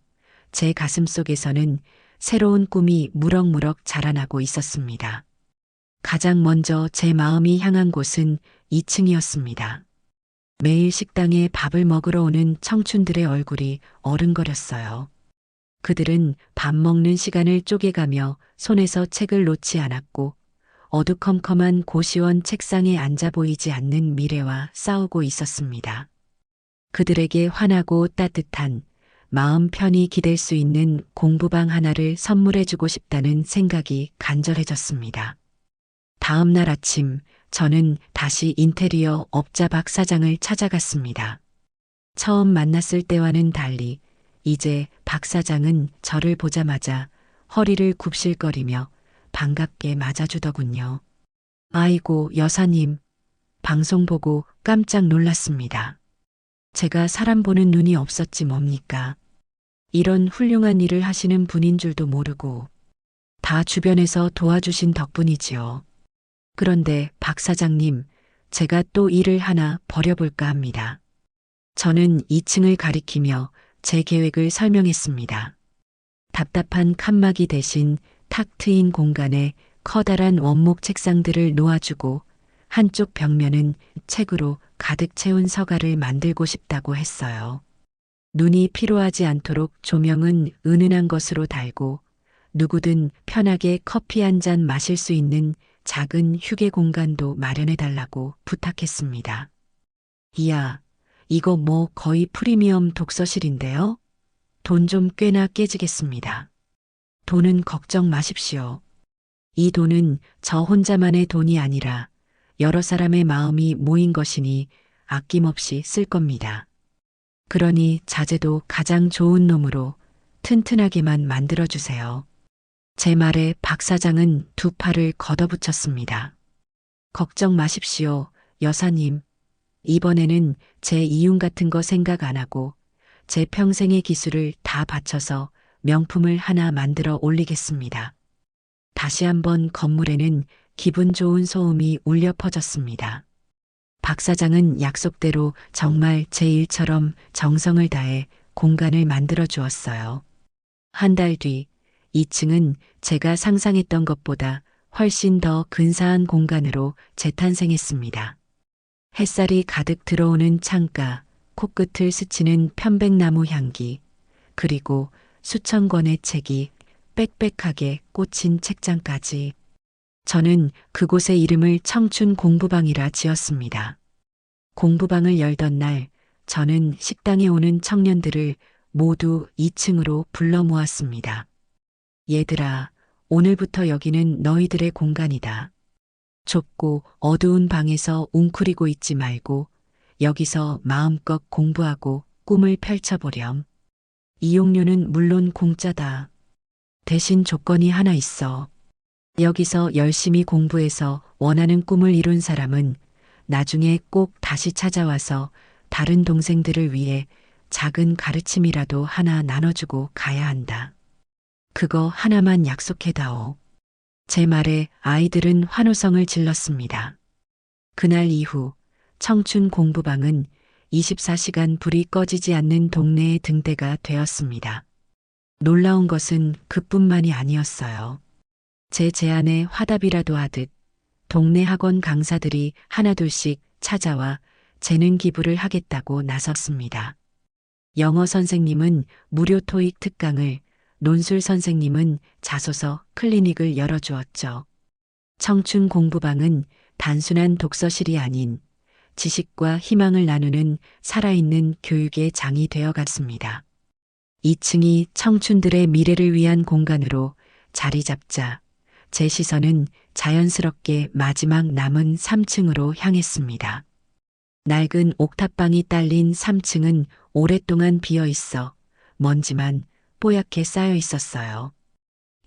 제 가슴 속에서는 새로운 꿈이 무럭무럭 자라나고 있었습니다. 가장 먼저 제 마음이 향한 곳은 2층이었습니다. 매일 식당에 밥을 먹으러 오는 청춘들의 얼굴이 어른거렸어요. 그들은 밥 먹는 시간을 쪼개가며 손에서 책을 놓지 않았고 어두컴컴한 고시원 책상에 앉아 보이지 않는 미래와 싸우고 있었습니다. 그들에게 환하고 따뜻한 마음 편히 기댈 수 있는 공부방 하나를 선물해주고 싶다는 생각이 간절해졌습니다. 다음 날 아침 저는 다시 인테리어 업자 박 사장을 찾아갔습니다. 처음 만났을 때와는 달리 이제 박 사장은 저를 보자마자 허리를 굽실거리며 반갑게 맞아주더군요. 아이고, 여사님. 방송 보고 깜짝 놀랐습니다. 제가 사람 보는 눈이 없었지 뭡니까? 이런 훌륭한 일을 하시는 분인 줄도 모르고 다 주변에서 도와주신 덕분이지요. 그런데 박 사장님, 제가 또 일을 하나 벌여볼까 합니다. 저는 2층을 가리키며 제 계획을 설명했습니다. 답답한 칸막이 대신 탁 트인 공간에 커다란 원목 책상들을 놓아주고 한쪽 벽면은 책으로 가득 채운 서가를 만들고 싶다고 했어요. 눈이 피로하지 않도록 조명은 은은한 것으로 달고 누구든 편하게 커피 한 잔 마실 수 있는 작은 휴게 공간도 마련해달라고 부탁했습니다. 이야, 이거 뭐 거의 프리미엄 독서실인데요? 돈 좀 꽤나 깨지겠습니다. 돈은 걱정 마십시오. 이 돈은 저 혼자만의 돈이 아니라 여러 사람의 마음이 모인 것이니 아낌없이 쓸 겁니다. 그러니 자재도 가장 좋은 놈으로 튼튼하게만 만들어주세요. 제 말에 박 사장은 두 팔을 걷어붙였습니다. 걱정 마십시오, 여사님. 이번에는 제 이윤 같은 거 생각 안 하고 제 평생의 기술을 다 바쳐서 명품을 하나 만들어 올리겠습니다. 다시 한번 건물에는 기분 좋은 소음이 울려 퍼졌습니다. 박 사장은 약속대로 정말 제 일처럼 정성을 다해 공간을 만들어 주었어요. 한 달 뒤 2층은 제가 상상했던 것보다 훨씬 더 근사한 공간으로 재탄생했습니다. 햇살이 가득 들어오는 창가, 코끝을 스치는 편백나무 향기, 그리고 수천 권의 책이 빽빽하게 꽂힌 책장까지. 저는 그곳의 이름을 청춘 공부방이라 지었습니다. 공부방을 열던 날, 저는 식당에 오는 청년들을 모두 2층으로 불러 모았습니다. 얘들아, 오늘부터 여기는 너희들의 공간이다. 좁고 어두운 방에서 웅크리고 있지 말고 여기서 마음껏 공부하고 꿈을 펼쳐보렴. 이용료는 물론 공짜다. 대신 조건이 하나 있어. 여기서 열심히 공부해서 원하는 꿈을 이룬 사람은 나중에 꼭 다시 찾아와서 다른 동생들을 위해 작은 가르침이라도 하나 나눠주고 가야 한다. 그거 하나만 약속해다오. 제 말에 아이들은 환호성을 질렀습니다. 그날 이후 청춘 공부방은 24시간 불이 꺼지지 않는 동네의 등대가 되었습니다. 놀라운 것은 그뿐만이 아니었어요. 제 제안에 화답이라도 하듯 동네 학원 강사들이 하나둘씩 찾아와 재능 기부를 하겠다고 나섰습니다. 영어 선생님은 무료 토익 특강을, 논술 선생님은 자소서 클리닉을 열어주었죠. 청춘 공부방은 단순한 독서실이 아닌 지식과 희망을 나누는 살아있는 교육의 장이 되어갔습니다. 2층이 청춘들의 미래를 위한 공간으로 자리 잡자 제 시선은 자연스럽게 마지막 남은 3층으로 향했습니다. 낡은 옥탑방이 딸린 3층은 오랫동안 비어 있어 먼지만 뽀얗게 쌓여 있었어요.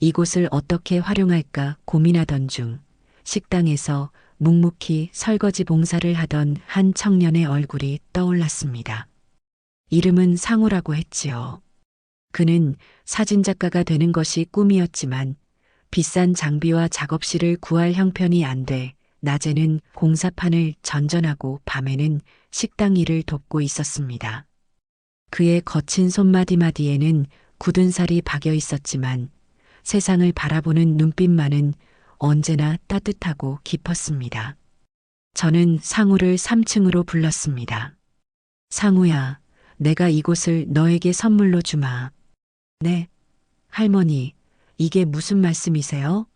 이곳을 어떻게 활용할까 고민하던 중 식당에서 묵묵히 설거지 봉사를 하던 한 청년의 얼굴이 떠올랐습니다. 이름은 상우라고 했지요. 그는 사진작가가 되는 것이 꿈이었지만 비싼 장비와 작업실을 구할 형편이 안 돼 낮에는 공사판을 전전하고 밤에는 식당 일을 돕고 있었습니다. 그의 거친 손마디마디에는 굳은 살이 박여 있었지만 세상을 바라보는 눈빛만은 언제나 따뜻하고 깊었습니다. 저는 상우를 3층으로 불렀습니다. 상우야, 내가 이곳을 너에게 선물로 주마. 네, 할머니, 이게 무슨 말씀이세요?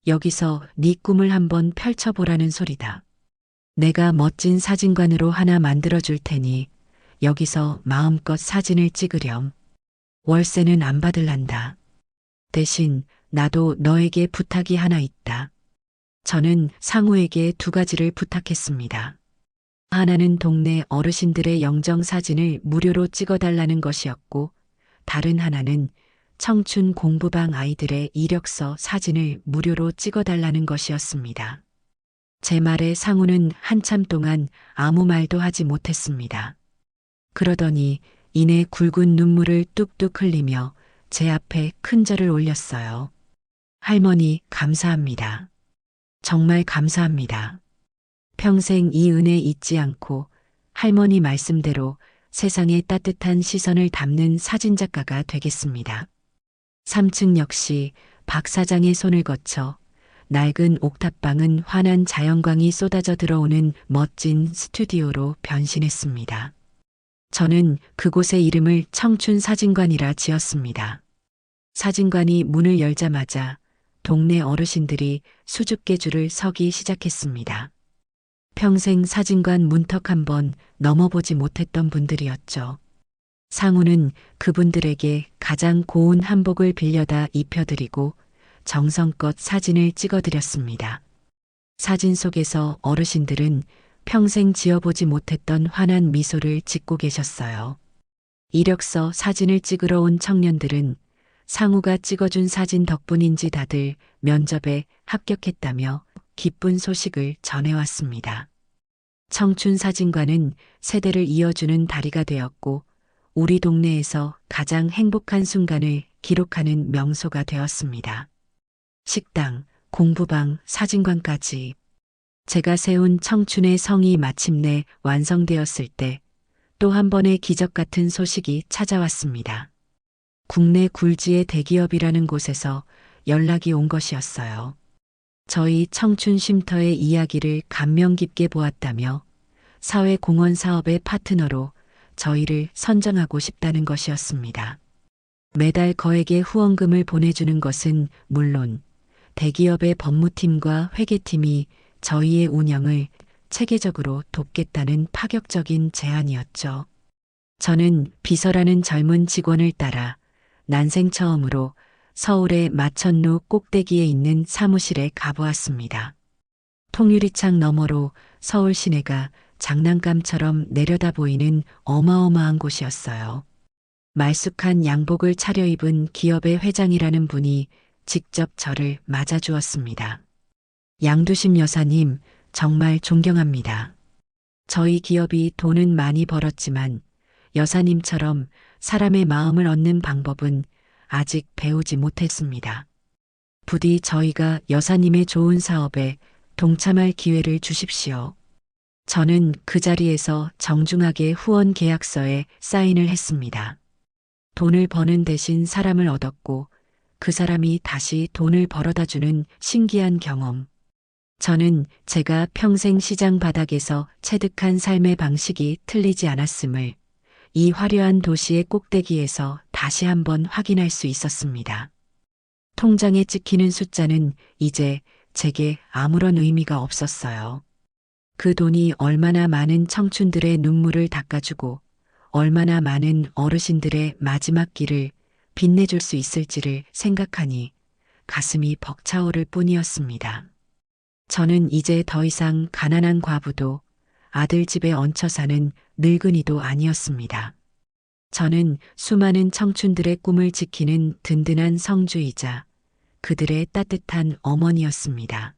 여기서 네 꿈을 한번 펼쳐보라는 소리다. 내가 멋진 사진관으로 하나 만들어줄 테니 여기서 마음껏 사진을 찍으렴. 월세는 안 받을란다. 대신 나도 너에게 부탁이 하나 있다. 저는 상우에게 두 가지를 부탁했습니다. 하나는 동네 어르신들의 영정 사진을 무료로 찍어달라는 것이었고, 다른 하나는 청춘 공부방 아이들의 이력서 사진을 무료로 찍어달라는 것이었습니다. 제 말에 상우는 한참 동안 아무 말도 하지 못했습니다. 그러더니 이내 굵은 눈물을 뚝뚝 흘리며 제 앞에 큰 절을 올렸어요. 할머니, 감사합니다. 정말 감사합니다. 평생 이 은혜 잊지 않고 할머니 말씀대로 세상에 따뜻한 시선을 담는 사진작가가 되겠습니다. 3층 역시 박 사장의 손을 거쳐 낡은 옥탑방은 환한 자연광이 쏟아져 들어오는 멋진 스튜디오로 변신했습니다. 저는 그곳의 이름을 청춘사진관이라 지었습니다. 사진관이 문을 열자마자 동네 어르신들이 수줍게 줄을 서기 시작했습니다. 평생 사진관 문턱 한번 넘어보지 못했던 분들이었죠. 상우는 그분들에게 가장 고운 한복을 빌려다 입혀드리고 정성껏 사진을 찍어드렸습니다. 사진 속에서 어르신들은 평생 지어보지 못했던 환한 미소를 짓고 계셨어요. 이력서 사진을 찍으러 온 청년들은 상우가 찍어준 사진 덕분인지 다들 면접에 합격했다며 기쁜 소식을 전해왔습니다. 청춘사진관은 세대를 이어주는 다리가 되었고 우리 동네에서 가장 행복한 순간을 기록하는 명소가 되었습니다. 식당, 공부방, 사진관까지 제가 세운 청춘의 성이 마침내 완성되었을 때 또 한 번의 기적 같은 소식이 찾아왔습니다. 국내 굴지의 대기업이라는 곳에서 연락이 온 것이었어요. 저희 청춘 쉼터의 이야기를 감명 깊게 보았다며 사회공헌 사업의 파트너로 저희를 선정하고 싶다는 것이었습니다. 매달 거액의 후원금을 보내주는 것은 물론 대기업의 법무팀과 회계팀이 저희의 운영을 체계적으로 돕겠다는 파격적인 제안이었죠. 저는 비서라는 젊은 직원을 따라 난생 처음으로 서울의 마천루 꼭대기에 있는 사무실에 가보았습니다. 통유리창 너머로 서울 시내가 장난감처럼 내려다 보이는 어마어마한 곳이었어요. 말쑥한 양복을 차려입은 기업의 회장이라는 분이 직접 저를 맞아주었습니다. 양두심 여사님, 정말 존경합니다. 저희 기업이 돈은 많이 벌었지만 여사님처럼 사람의 마음을 얻는 방법은 아직 배우지 못했습니다. 부디 저희가 여사님의 좋은 사업에 동참할 기회를 주십시오. 저는 그 자리에서 정중하게 후원 계약서에 사인을 했습니다. 돈을 버는 대신 사람을 얻었고 그 사람이 다시 돈을 벌어다 주는 신기한 경험. 저는 제가 평생 시장 바닥에서 체득한 삶의 방식이 틀리지 않았음을 이 화려한 도시의 꼭대기에서 다시 한번 확인할 수 있었습니다. 통장에 찍히는 숫자는 이제 제게 아무런 의미가 없었어요. 그 돈이 얼마나 많은 청춘들의 눈물을 닦아주고 얼마나 많은 어르신들의 마지막 길을 빛내줄 수 있을지를 생각하니 가슴이 벅차오를 뿐이었습니다. 저는 이제 더 이상 가난한 과부도 아들 집에 얹혀 사는 늙은이도 아니었습니다. 저는 수많은 청춘들의 꿈을 지키는 든든한 성주이자 그들의 따뜻한 어머니였습니다.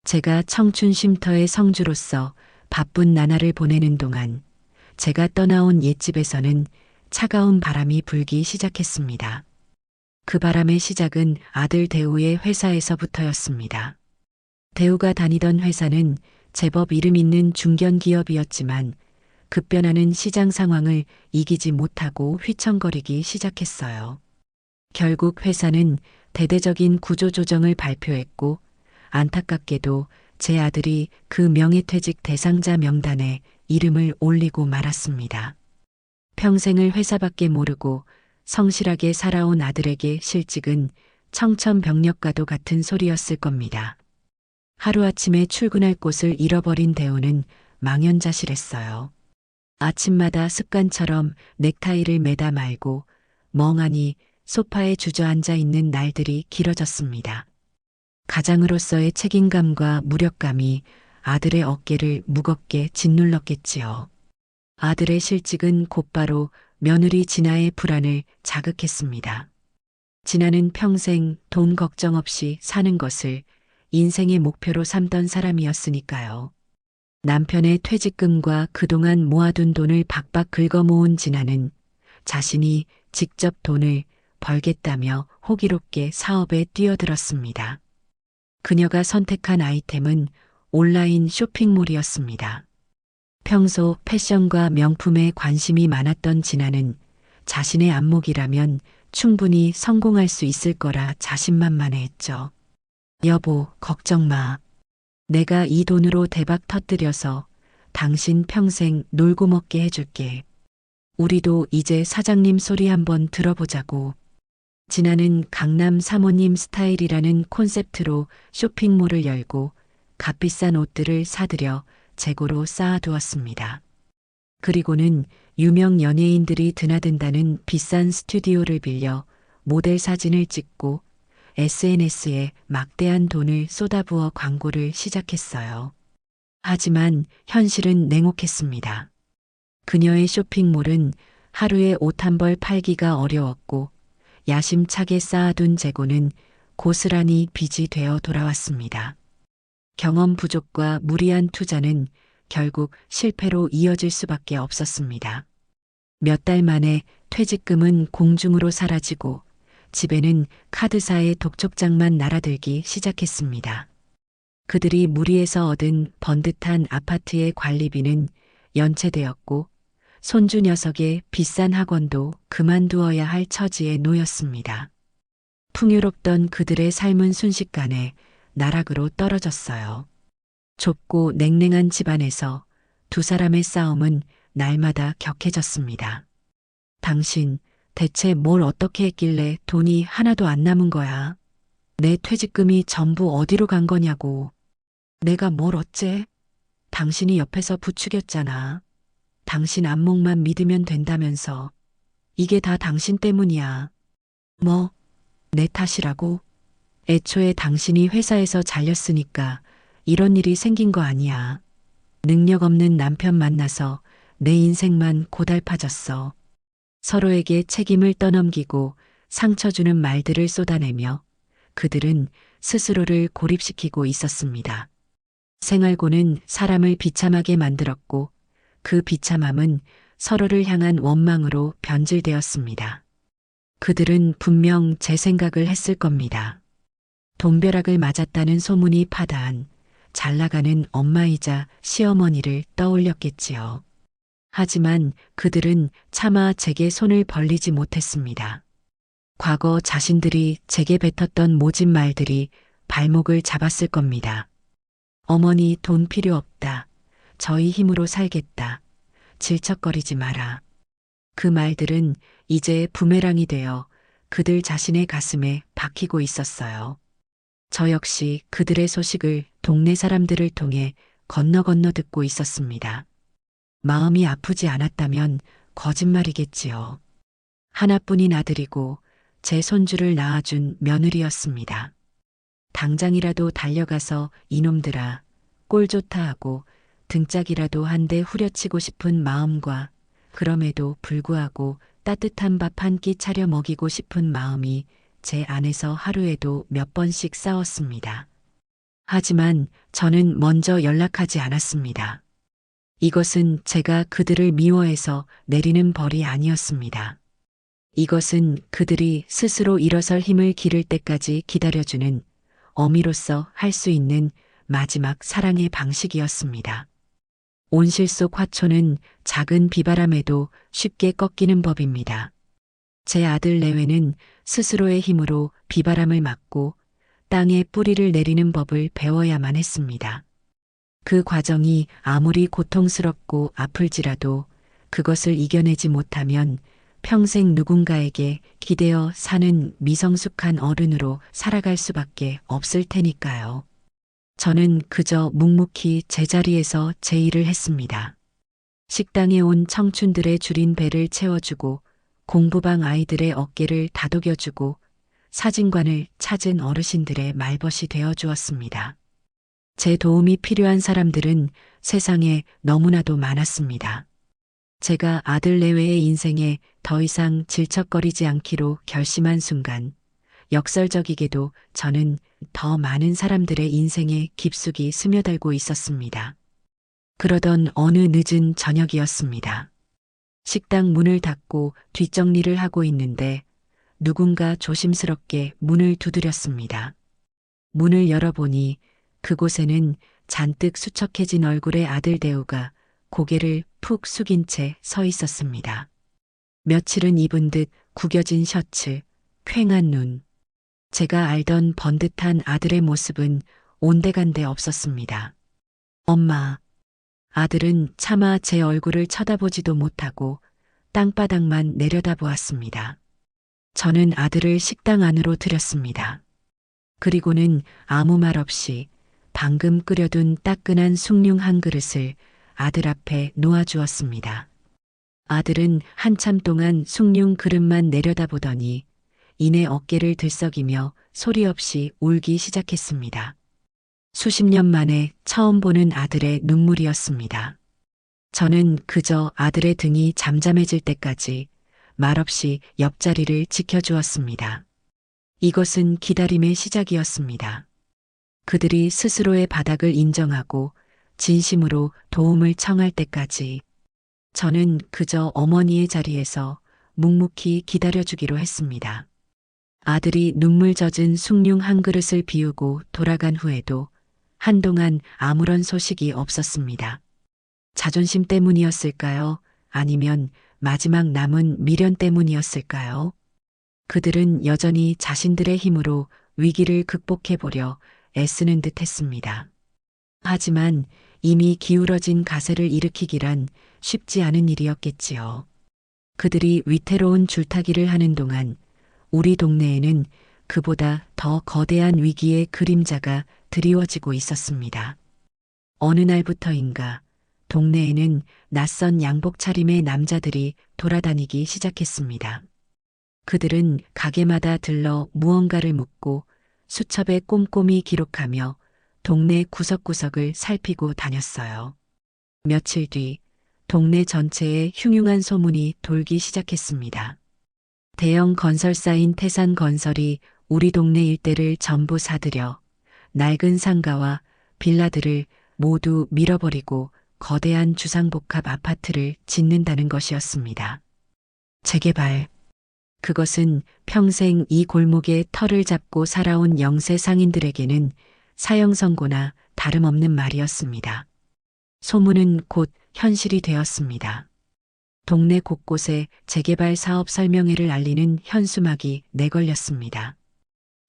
제가 청춘 쉼터의 성주로서 바쁜 나날을 보내는 동안 제가 떠나온 옛집에서는 차가운 바람이 불기 시작했습니다. 그 바람의 시작은 아들 대우의 회사에서부터였습니다. 대우가 다니던 회사는 제법 이름 있는 중견기업이었지만 급변하는 시장 상황을 이기지 못하고 휘청거리기 시작했어요. 결국 회사는 대대적인 구조조정을 발표했고 안타깝게도 제 아들이 그 명예퇴직 대상자 명단에 이름을 올리고 말았습니다. 평생을 회사밖에 모르고 성실하게 살아온 아들에게 실직은 청천벽력과도 같은 소리였을 겁니다. 하루아침에 출근할 곳을 잃어버린 대우는 망연자실했어요. 아침마다 습관처럼 넥타이를 매다 말고 멍하니 소파에 주저앉아 있는 날들이 길어졌습니다. 가장으로서의 책임감과 무력감이 아들의 어깨를 무겁게 짓눌렀겠지요. 아들의 실직은 곧바로 며느리 진아의 불안을 자극했습니다. 진아는 평생 돈 걱정 없이 사는 것을 인생의 목표로 삼던 사람이었으니까요. 남편의 퇴직금과 그동안 모아둔 돈을 박박 긁어모은 진아는 자신이 직접 돈을 벌겠다며 호기롭게 사업에 뛰어들었습니다. 그녀가 선택한 아이템은 온라인 쇼핑몰이었습니다. 평소 패션과 명품에 관심이 많았던 진아는 자신의 안목이라면 충분히 성공할 수 있을 거라 자신만만해했죠. 여보, 걱정 마. 내가 이 돈으로 대박 터뜨려서 당신 평생 놀고 먹게 해줄게. 우리도 이제 사장님 소리 한번 들어보자고. 진아는 강남 사모님 스타일이라는 콘셉트로 쇼핑몰을 열고 값비싼 옷들을 사들여 재고로 쌓아두었습니다. 그리고는 유명 연예인들이 드나든다는 비싼 스튜디오를 빌려 모델 사진을 찍고 SNS에 막대한 돈을 쏟아부어 광고를 시작했어요. 하지만 현실은 냉혹했습니다. 그녀의 쇼핑몰은 하루에 옷 한 벌 팔기가 어려웠고 야심차게 쌓아둔 재고는 고스란히 빚이 되어 돌아왔습니다. 경험 부족과 무리한 투자는 결국 실패로 이어질 수밖에 없었습니다. 몇 달 만에 퇴직금은 공중으로 사라지고 집에는 카드사의 독촉장만 날아들기 시작했습니다. 그들이 무리해서 얻은 번듯한 아파트의 관리비는 연체되었고 손주 녀석의 비싼 학원도 그만두어야 할 처지에 놓였습니다. 풍요롭던 그들의 삶은 순식간에 나락으로 떨어졌어요. 좁고 냉랭한 집안에서 두 사람의 싸움은 날마다 격해졌습니다. 당신 대체 뭘 어떻게 했길래 돈이 하나도 안 남은 거야? 내 퇴직금이 전부 어디로 간 거냐고. 내가 뭘 어째? 당신이 옆에서 부추겼잖아. 당신 안목만 믿으면 된다면서. 이게 다 당신 때문이야. 뭐? 내 탓이라고? 애초에 당신이 회사에서 잘렸으니까 이런 일이 생긴 거 아니야. 능력 없는 남편 만나서 내 인생만 고달파졌어. 서로에게 책임을 떠넘기고 상처 주는 말들을 쏟아내며 그들은 스스로를 고립시키고 있었습니다. 생활고는 사람을 비참하게 만들었고 그 비참함은 서로를 향한 원망으로 변질되었습니다. 그들은 분명 제 생각을 했을 겁니다. 돈벼락을 맞았다는 소문이 파다한 잘 나가는 엄마이자 시어머니를 떠올렸겠지요. 하지만 그들은 차마 제게 손을 벌리지 못했습니다. 과거 자신들이 제게 뱉었던 모진 말들이 발목을 잡았을 겁니다. 어머니 돈 필요 없다. 저희 힘으로 살겠다. 질척거리지 마라. 그 말들은 이제 부메랑이 되어 그들 자신의 가슴에 박히고 있었어요. 저 역시 그들의 소식을 동네 사람들을 통해 건너 듣고 있었습니다. 마음이 아프지 않았다면 거짓말이겠지요. 하나뿐인 아들이고 제 손주를 낳아준 며느리였습니다. 당장이라도 달려가서 이놈들아 꼴 좋다 하고 등짝이라도 한 대 후려치고 싶은 마음과 그럼에도 불구하고 따뜻한 밥 한 끼 차려 먹이고 싶은 마음이 제 안에서 하루에도 몇 번씩 싸웠습니다. 하지만 저는 먼저 연락하지 않았습니다. 이것은 제가 그들을 미워해서 내리는 벌이 아니었습니다. 이것은 그들이 스스로 일어설 힘을 기를 때까지 기다려주는 어미로서 할 수 있는 마지막 사랑의 방식이었습니다. 온실 속 화초는 작은 비바람에도 쉽게 꺾이는 법입니다. 제 아들 내외는 스스로의 힘으로 비바람을 막고 땅에 뿌리를 내리는 법을 배워야만 했습니다. 그 과정이 아무리 고통스럽고 아플지라도 그것을 이겨내지 못하면 평생 누군가에게 기대어 사는 미성숙한 어른으로 살아갈 수밖에 없을 테니까요. 저는 그저 묵묵히 제자리에서 제 일을 했습니다. 식당에 온 청춘들의 줄인 배를 채워주고 공부방 아이들의 어깨를 다독여주고 사진관을 찾은 어르신들의 말벗이 되어 주었습니다. 제 도움이 필요한 사람들은 세상에 너무나도 많았습니다. 제가 아들 내외의 인생에 더 이상 질척거리지 않기로 결심한 순간, 역설적이게도 저는 더 많은 사람들의 인생에 깊숙이 스며들고 있었습니다. 그러던 어느 늦은 저녁이었습니다. 식당 문을 닫고 뒷정리를 하고 있는데 누군가 조심스럽게 문을 두드렸습니다. 문을 열어보니 그곳에는 잔뜩 수척해진 얼굴의 아들 대우가 고개를 푹 숙인 채 서 있었습니다. 며칠은 입은 듯 구겨진 셔츠, 퀭한 눈. 제가 알던 번듯한 아들의 모습은 온데간데 없었습니다. 엄마. 아들은 차마 제 얼굴을 쳐다보지도 못하고 땅바닥만 내려다보았습니다. 저는 아들을 식당 안으로 들였습니다. 그리고는 아무 말 없이 방금 끓여둔 따끈한 숭늉 한 그릇을 아들 앞에 놓아주었습니다. 아들은 한참 동안 숭늉 그릇만 내려다보더니 이내 어깨를 들썩이며 소리 없이 울기 시작했습니다. 수십 년 만에 처음 보는 아들의 눈물이었습니다. 저는 그저 아들의 등이 잠잠해질 때까지 말없이 옆자리를 지켜주었습니다. 이것은 기다림의 시작이었습니다. 그들이 스스로의 바닥을 인정하고 진심으로 도움을 청할 때까지 저는 그저 어머니의 자리에서 묵묵히 기다려주기로 했습니다. 아들이 눈물 젖은 숭늉 한 그릇을 비우고 돌아간 후에도 한동안 아무런 소식이 없었습니다. 자존심 때문이었을까요? 아니면 마지막 남은 미련 때문이었을까요? 그들은 여전히 자신들의 힘으로 위기를 극복해보려 애쓰는 듯 했습니다. 하지만 이미 기울어진 가세를 일으키기란 쉽지 않은 일이었겠지요. 그들이 위태로운 줄타기를 하는 동안 우리 동네에는 그보다 더 거대한 위기의 그림자가 드리워지고 있었습니다. 어느 날부터인가 동네에는 낯선 양복 차림의 남자들이 돌아다니기 시작했습니다. 그들은 가게마다 들러 무언가를 묻고 수첩에 꼼꼼히 기록하며 동네 구석구석을 살피고 다녔어요. 며칠 뒤 동네 전체에 흉흉한 소문이 돌기 시작했습니다. 대형 건설사인 태산건설이 우리 동네 일대를 전부 사들여 낡은 상가와 빌라들을 모두 밀어버리고 거대한 주상복합 아파트를 짓는다는 것이었습니다. 재개발. 그것은 평생 이 골목에 터를 잡고 살아온 영세 상인들에게는 사형선고나 다름없는 말이었습니다. 소문은 곧 현실이 되었습니다. 동네 곳곳에 재개발 사업 설명회를 알리는 현수막이 내걸렸습니다.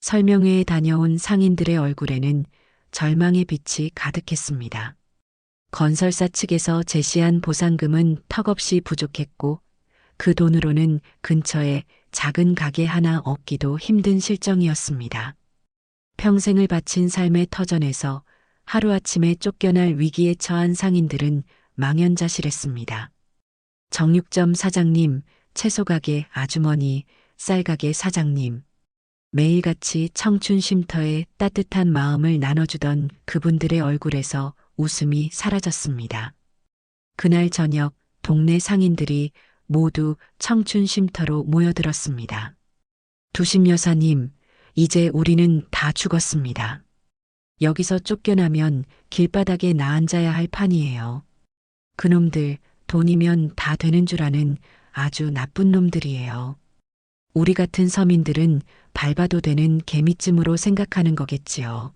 설명회에 다녀온 상인들의 얼굴에는 절망의 빛이 가득했습니다. 건설사 측에서 제시한 보상금은 턱없이 부족했고 그 돈으로는 근처에 작은 가게 하나 얻기도 힘든 실정이었습니다. 평생을 바친 삶의 터전에서 하루아침에 쫓겨날 위기에 처한 상인들은 망연자실했습니다. 정육점 사장님, 채소가게 아주머니, 쌀가게 사장님. 매일같이 청춘 쉼터에 따뜻한 마음을 나눠주던 그분들의 얼굴에서 웃음이 사라졌습니다. 그날 저녁 동네 상인들이 모두 청춘 쉼터로 모여들었습니다. 두심 여사님, 이제 우리는 다 죽었습니다. 여기서 쫓겨나면 길바닥에 나앉아야 할 판이에요. 그놈들 돈이면 다 되는 줄 아는 아주 나쁜 놈들이에요. 우리 같은 서민들은 밟아도 되는 개미쯤으로 생각하는 거겠지요.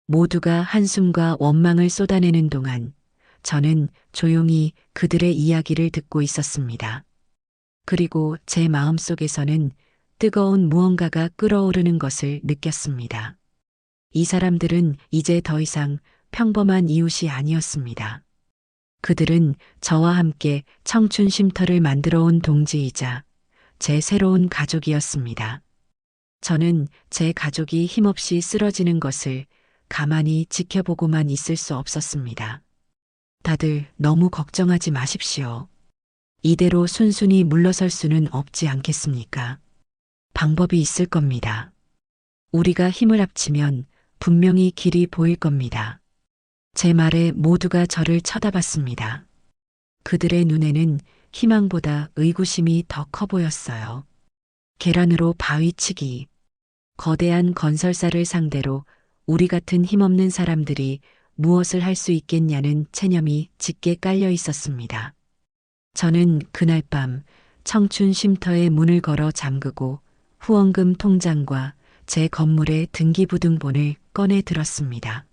모두가 한숨과 원망을 쏟아내는 동안 저는 조용히 그들의 이야기를 듣고 있었습니다. 그리고 제 마음속에서는 뜨거운 무언가가 끓어오르는 것을 느꼈습니다. 이 사람들은 이제 더 이상 평범한 이웃이 아니었습니다. 그들은 저와 함께 청춘 쉼터를 만들어 온 동지이자 제 새로운 가족이었습니다. 저는 제 가족이 힘없이 쓰러지는 것을 가만히 지켜보고만 있을 수 없었습니다. 다들 너무 걱정하지 마십시오. 이대로 순순히 물러설 수는 없지 않겠습니까? 방법이 있을 겁니다. 우리가 힘을 합치면 분명히 길이 보일 겁니다. 제 말에 모두가 저를 쳐다봤습니다. 그들의 눈에는 희망보다 의구심이 더 커 보였어요. 계란으로 바위치기. 거대한 건설사를 상대로 우리 같은 힘없는 사람들이 무엇을 할 수 있겠냐는 체념이 짙게 깔려 있었습니다. 저는 그날 밤 청춘 쉼터의 문을 걸어 잠그고 후원금 통장과 제 건물의 등기부등본을 꺼내 들었습니다.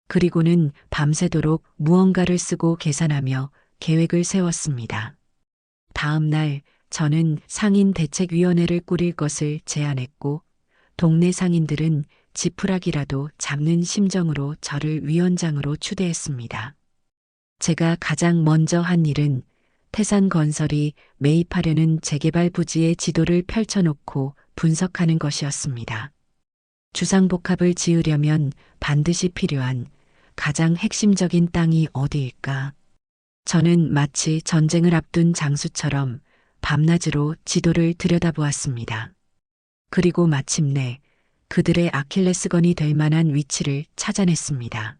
그리고는 밤새도록 무언가를 쓰고 계산하며 계획을 세웠습니다. 다음 날 저는 상인대책위원회를 꾸릴 것을 제안했고 동네 상인들은 지푸라기라도 잡는 심정으로 저를 위원장으로 추대했습니다. 제가 가장 먼저 한 일은 태산건설이 매입하려는 재개발 부지의 지도를 펼쳐놓고 분석하는 것이었습니다. 주상복합을 지으려면 반드시 필요한 가장 핵심적인 땅이 어디일까? 저는 마치 전쟁을 앞둔 장수처럼 밤낮으로 지도를 들여다보았습니다. 그리고 마침내 그들의 아킬레스건이 될 만한 위치를 찾아냈습니다.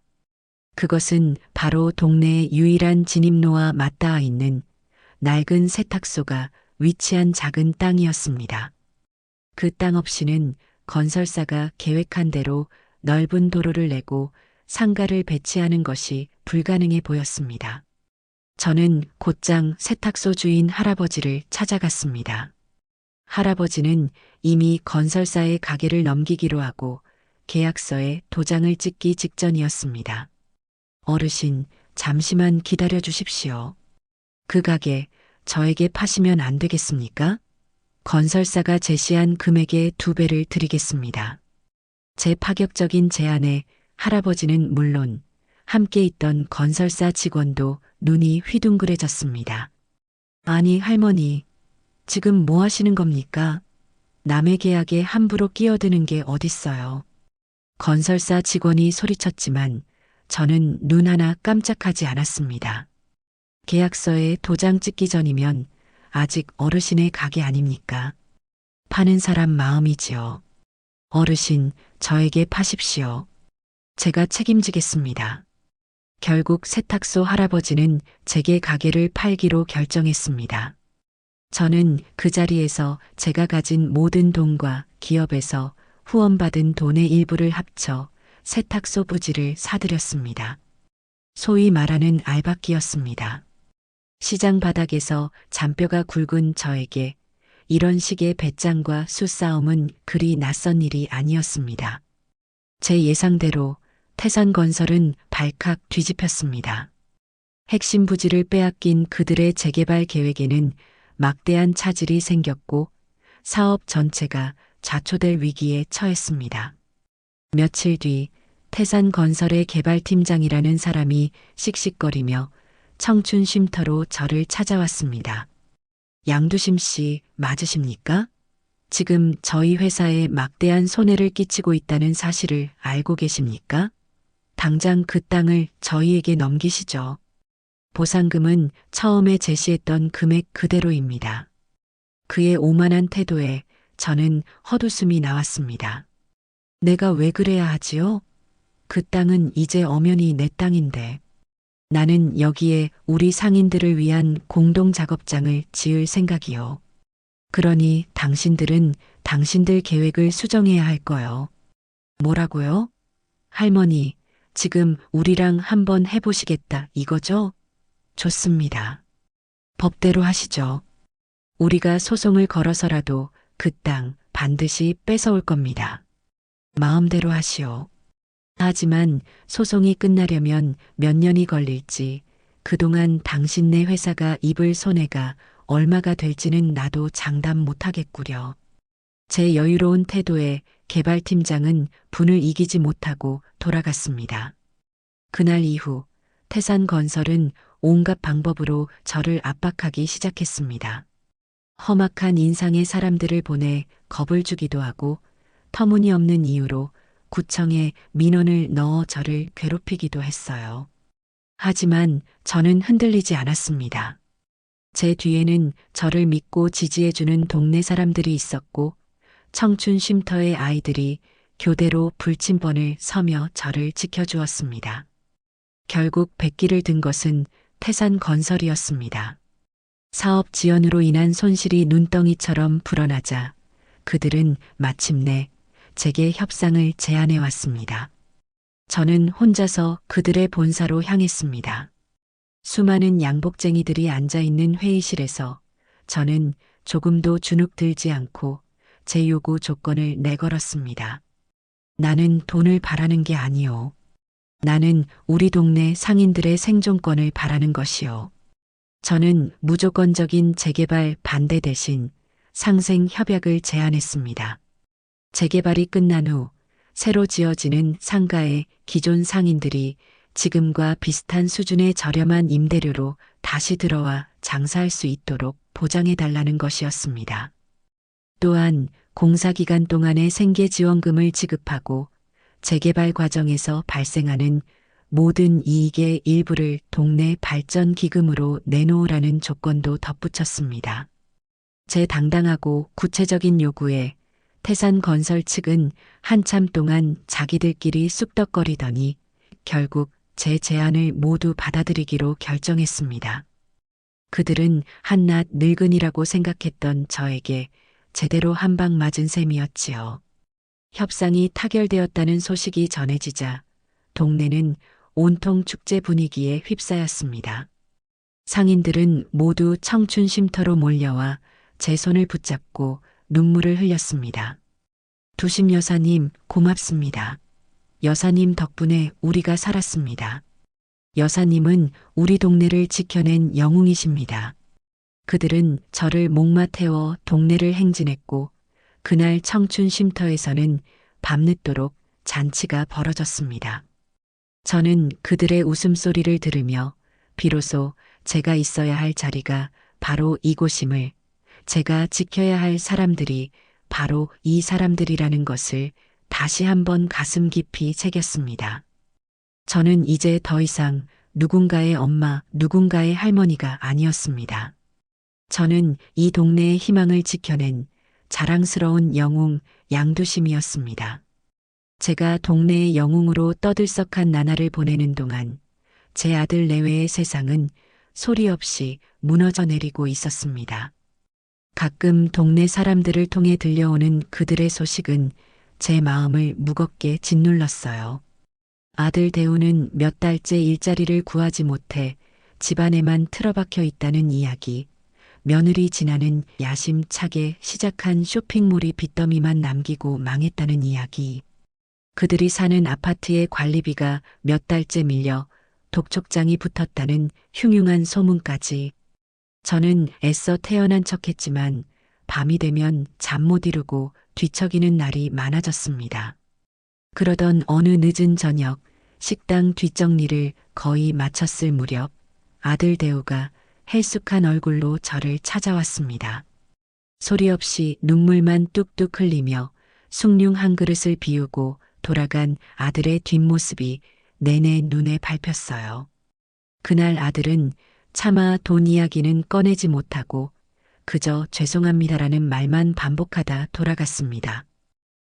그것은 바로 동네의 유일한 진입로와 맞닿아 있는 낡은 세탁소가 위치한 작은 땅이었습니다. 그 땅 없이는 건설사가 계획한 대로 넓은 도로를 내고 상가를 배치하는 것이 불가능해 보였습니다. 저는 곧장 세탁소 주인 할아버지를 찾아갔습니다. 할아버지는 이미 건설사의 가게를 넘기기로 하고 계약서에 도장을 찍기 직전이었습니다. 어르신, 잠시만 기다려 주십시오. 그 가게 저에게 파시면 안 되겠습니까? 건설사가 제시한 금액의 2배를 드리겠습니다. 제 파격적인 제안에 할아버지는 물론 함께 있던 건설사 직원도 눈이 휘둥그레졌습니다. 아니 할머니, 지금 뭐 하시는 겁니까? 남의 계약에 함부로 끼어드는 게 어딨어요. 건설사 직원이 소리쳤지만 저는 눈 하나 깜짝하지 않았습니다. 계약서에 도장 찍기 전이면 아직 어르신의 가게 아닙니까? 파는 사람 마음이지요. 어르신, 저에게 파십시오. 제가 책임지겠습니다. 결국 세탁소 할아버지는 제게 가게를 팔기로 결정했습니다. 저는 그 자리에서 제가 가진 모든 돈과 기업에서 후원받은 돈의 일부를 합쳐 세탁소 부지를 사들였습니다. 소위 말하는 알박기였습니다. 시장 바닥에서 잔뼈가 굵은 저에게 이런 식의 배짱과 수싸움은 그리 낯선 일이 아니었습니다. 제 예상대로 태산건설은 발칵 뒤집혔습니다. 핵심 부지를 빼앗긴 그들의 재개발 계획에는 막대한 차질이 생겼고 사업 전체가 좌초될 위기에 처했습니다. 며칠 뒤 태산건설의 개발팀장이라는 사람이 씩씩거리며 청춘 쉼터로 저를 찾아왔습니다. 양두심 씨 맞으십니까? 지금 저희 회사에 막대한 손해를 끼치고 있다는 사실을 알고 계십니까? 당장 그 땅을 저희에게 넘기시죠. 보상금은 처음에 제시했던 금액 그대로입니다. 그의 오만한 태도에 저는 헛웃음이 나왔습니다. 내가 왜 그래야 하지요? 그 땅은 이제 엄연히 내 땅인데. 나는 여기에 우리 상인들을 위한 공동 작업장을 지을 생각이요. 그러니 당신들은 당신들 계획을 수정해야 할 거요. 뭐라고요? 할머니, 지금 우리랑 한번 해보시겠다 이거죠? 좋습니다. 법대로 하시죠. 우리가 소송을 걸어서라도 그 땅 반드시 뺏어올 겁니다. 마음대로 하시오. 하지만 소송이 끝나려면 몇 년이 걸릴지, 그동안 당신네 회사가 입을 손해가 얼마가 될지는 나도 장담 못하겠구려. 제 여유로운 태도에 개발팀장은 분을 이기지 못하고 돌아갔습니다. 그날 이후 태산건설은 온갖 방법으로 저를 압박하기 시작했습니다. 험악한 인상의 사람들을 보내 겁을 주기도 하고 터무니없는 이유로 구청에 민원을 넣어 저를 괴롭히기도 했어요. 하지만 저는 흔들리지 않았습니다. 제 뒤에는 저를 믿고 지지해주는 동네 사람들이 있었고 청춘 쉼터의 아이들이 교대로 불침번을 서며 저를 지켜주었습니다. 결국 백기를 든 것은 태산건설이었습니다. 사업 지연으로 인한 손실이 눈덩이처럼 불어나자 그들은 마침내 제게 협상을 제안해 왔습니다. 저는 혼자서 그들의 본사로 향했습니다. 수많은 양복쟁이들이 앉아있는 회의실에서 저는 조금도 주눅 들지 않고 제 요구 조건을 내걸었습니다. 나는 돈을 바라는 게 아니오. 나는 우리 동네 상인들의 생존권을 바라는 것이오. 저는 무조건적인 재개발 반대 대신 상생 협약을 제안했습니다. 재개발이 끝난 후 새로 지어지는 상가의 기존 상인들이 지금과 비슷한 수준의 저렴한 임대료로 다시 들어와 장사할 수 있도록 보장해달라는 것이었습니다. 또한 공사 기간 동안의 생계 지원금을 지급하고 재개발 과정에서 발생하는 모든 이익의 일부를 동네 발전 기금으로 내놓으라는 조건도 덧붙였습니다. 제 당당하고 구체적인 요구에 태산건설 측은 한참 동안 자기들끼리 쑥덕거리더니 결국 제 제안을 모두 받아들이기로 결정했습니다. 그들은 한낱 늙은이라고 생각했던 저에게 제대로 한 방 맞은 셈이었지요. 협상이 타결되었다는 소식이 전해지자 동네는 온통 축제 분위기에 휩싸였습니다. 상인들은 모두 청춘 쉼터로 몰려와 제 손을 붙잡고 눈물을 흘렸습니다. 두심 여사님 고맙습니다. 여사님 덕분에 우리가 살았습니다. 여사님은 우리 동네를 지켜낸 영웅이십니다. 그들은 저를 목마 태워 동네를 행진했고 그날 청춘 쉼터에서는 밤늦도록 잔치가 벌어졌습니다. 저는 그들의 웃음소리를 들으며 비로소 제가 있어야 할 자리가 바로 이곳임을, 제가 지켜야 할 사람들이 바로 이 사람들이라는 것을 다시 한번 가슴 깊이 새겼습니다. 저는 이제 더 이상 누군가의 엄마, 누군가의 할머니가 아니었습니다. 저는 이 동네의 희망을 지켜낸 자랑스러운 영웅 양두심이었습니다. 제가 동네의 영웅으로 떠들썩한 나날을 보내는 동안 제 아들 내외의 세상은 소리 없이 무너져 내리고 있었습니다. 가끔 동네 사람들을 통해 들려오는 그들의 소식은 제 마음을 무겁게 짓눌렀어요. 아들 대우는 몇 달째 일자리를 구하지 못해 집안에만 틀어박혀 있다는 이야기, 며느리 진아는 야심차게 시작한 쇼핑몰이 빚더미만 남기고 망했다는 이야기, 그들이 사는 아파트의 관리비가 몇 달째 밀려 독촉장이 붙었다는 흉흉한 소문까지. 저는 애써 태어난 척했지만 밤이 되면 잠 못 이루고 뒤척이는 날이 많아졌습니다. 그러던 어느 늦은 저녁 식당 뒷정리를 거의 마쳤을 무렵 아들 대우가 헬쑥한 얼굴로 저를 찾아왔습니다. 소리 없이 눈물만 뚝뚝 흘리며 숭늉 한 그릇을 비우고 돌아간 아들의 뒷모습이 내내 눈에 밟혔어요. 그날 아들은 차마 돈 이야기는 꺼내지 못하고 그저 죄송합니다라는 말만 반복하다 돌아갔습니다.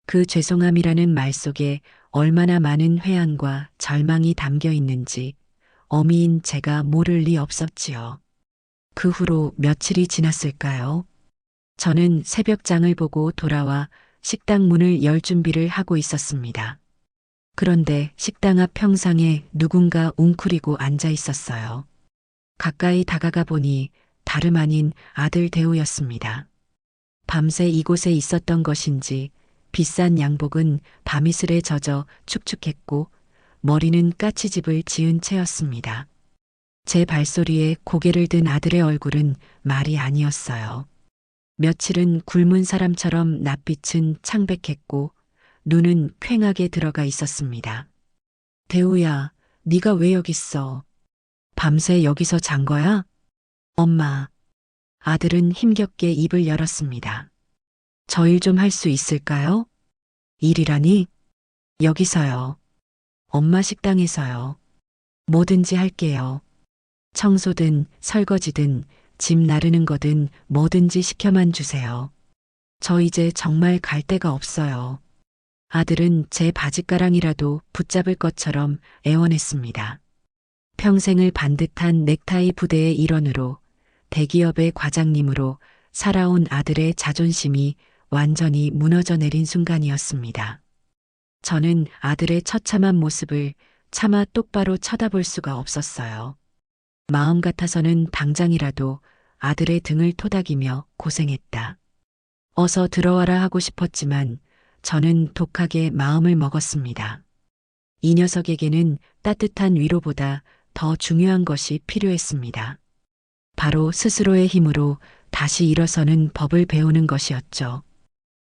그 죄송함이라는 말 속에 얼마나 많은 회한과 절망이 담겨 있는지 어미인 제가 모를 리 없었지요. 그 후로 며칠이 지났을까요? 저는 새벽장을 보고 돌아와 식당 문을 열 준비를 하고 있었습니다. 그런데 식당 앞 평상에 누군가 웅크리고 앉아 있었어요. 가까이 다가가 보니 다름 아닌 아들 대우였습니다. 밤새 이곳에 있었던 것인지 비싼 양복은 밤이슬에 젖어 축축했고 머리는 까치집을 지은 채였습니다. 제 발소리에 고개를 든 아들의 얼굴은 말이 아니었어요. 며칠은 굶은 사람처럼 낯빛은 창백했고 눈은 퀭하게 들어가 있었습니다. 대우야, 네가 왜 여기 있어? 밤새 여기서 잔 거야? 엄마. 아들은 힘겹게 입을 열었습니다. 저 일 좀 할 수 있을까요? 일이라니? 여기서요. 엄마 식당에서요. 뭐든지 할게요. 청소든 설거지든 집 나르는 거든 뭐든지 시켜만 주세요. 저 이제 정말 갈 데가 없어요. 아들은 제 바짓가랑이라도 붙잡을 것처럼 애원했습니다. 평생을 반듯한 넥타이 부대의 일원으로 대기업의 과장님으로 살아온 아들의 자존심이 완전히 무너져 내린 순간이었습니다. 저는 아들의 처참한 모습을 차마 똑바로 쳐다볼 수가 없었어요. 마음 같아서는 당장이라도 아들의 등을 토닥이며 고생했다. 어서 들어와라 하고 싶었지만 저는 독하게 마음을 먹었습니다. 이 녀석에게는 따뜻한 위로보다 더 중요한 것이 필요했습니다. 바로 스스로의 힘으로 다시 일어서는 법을 배우는 것이었죠.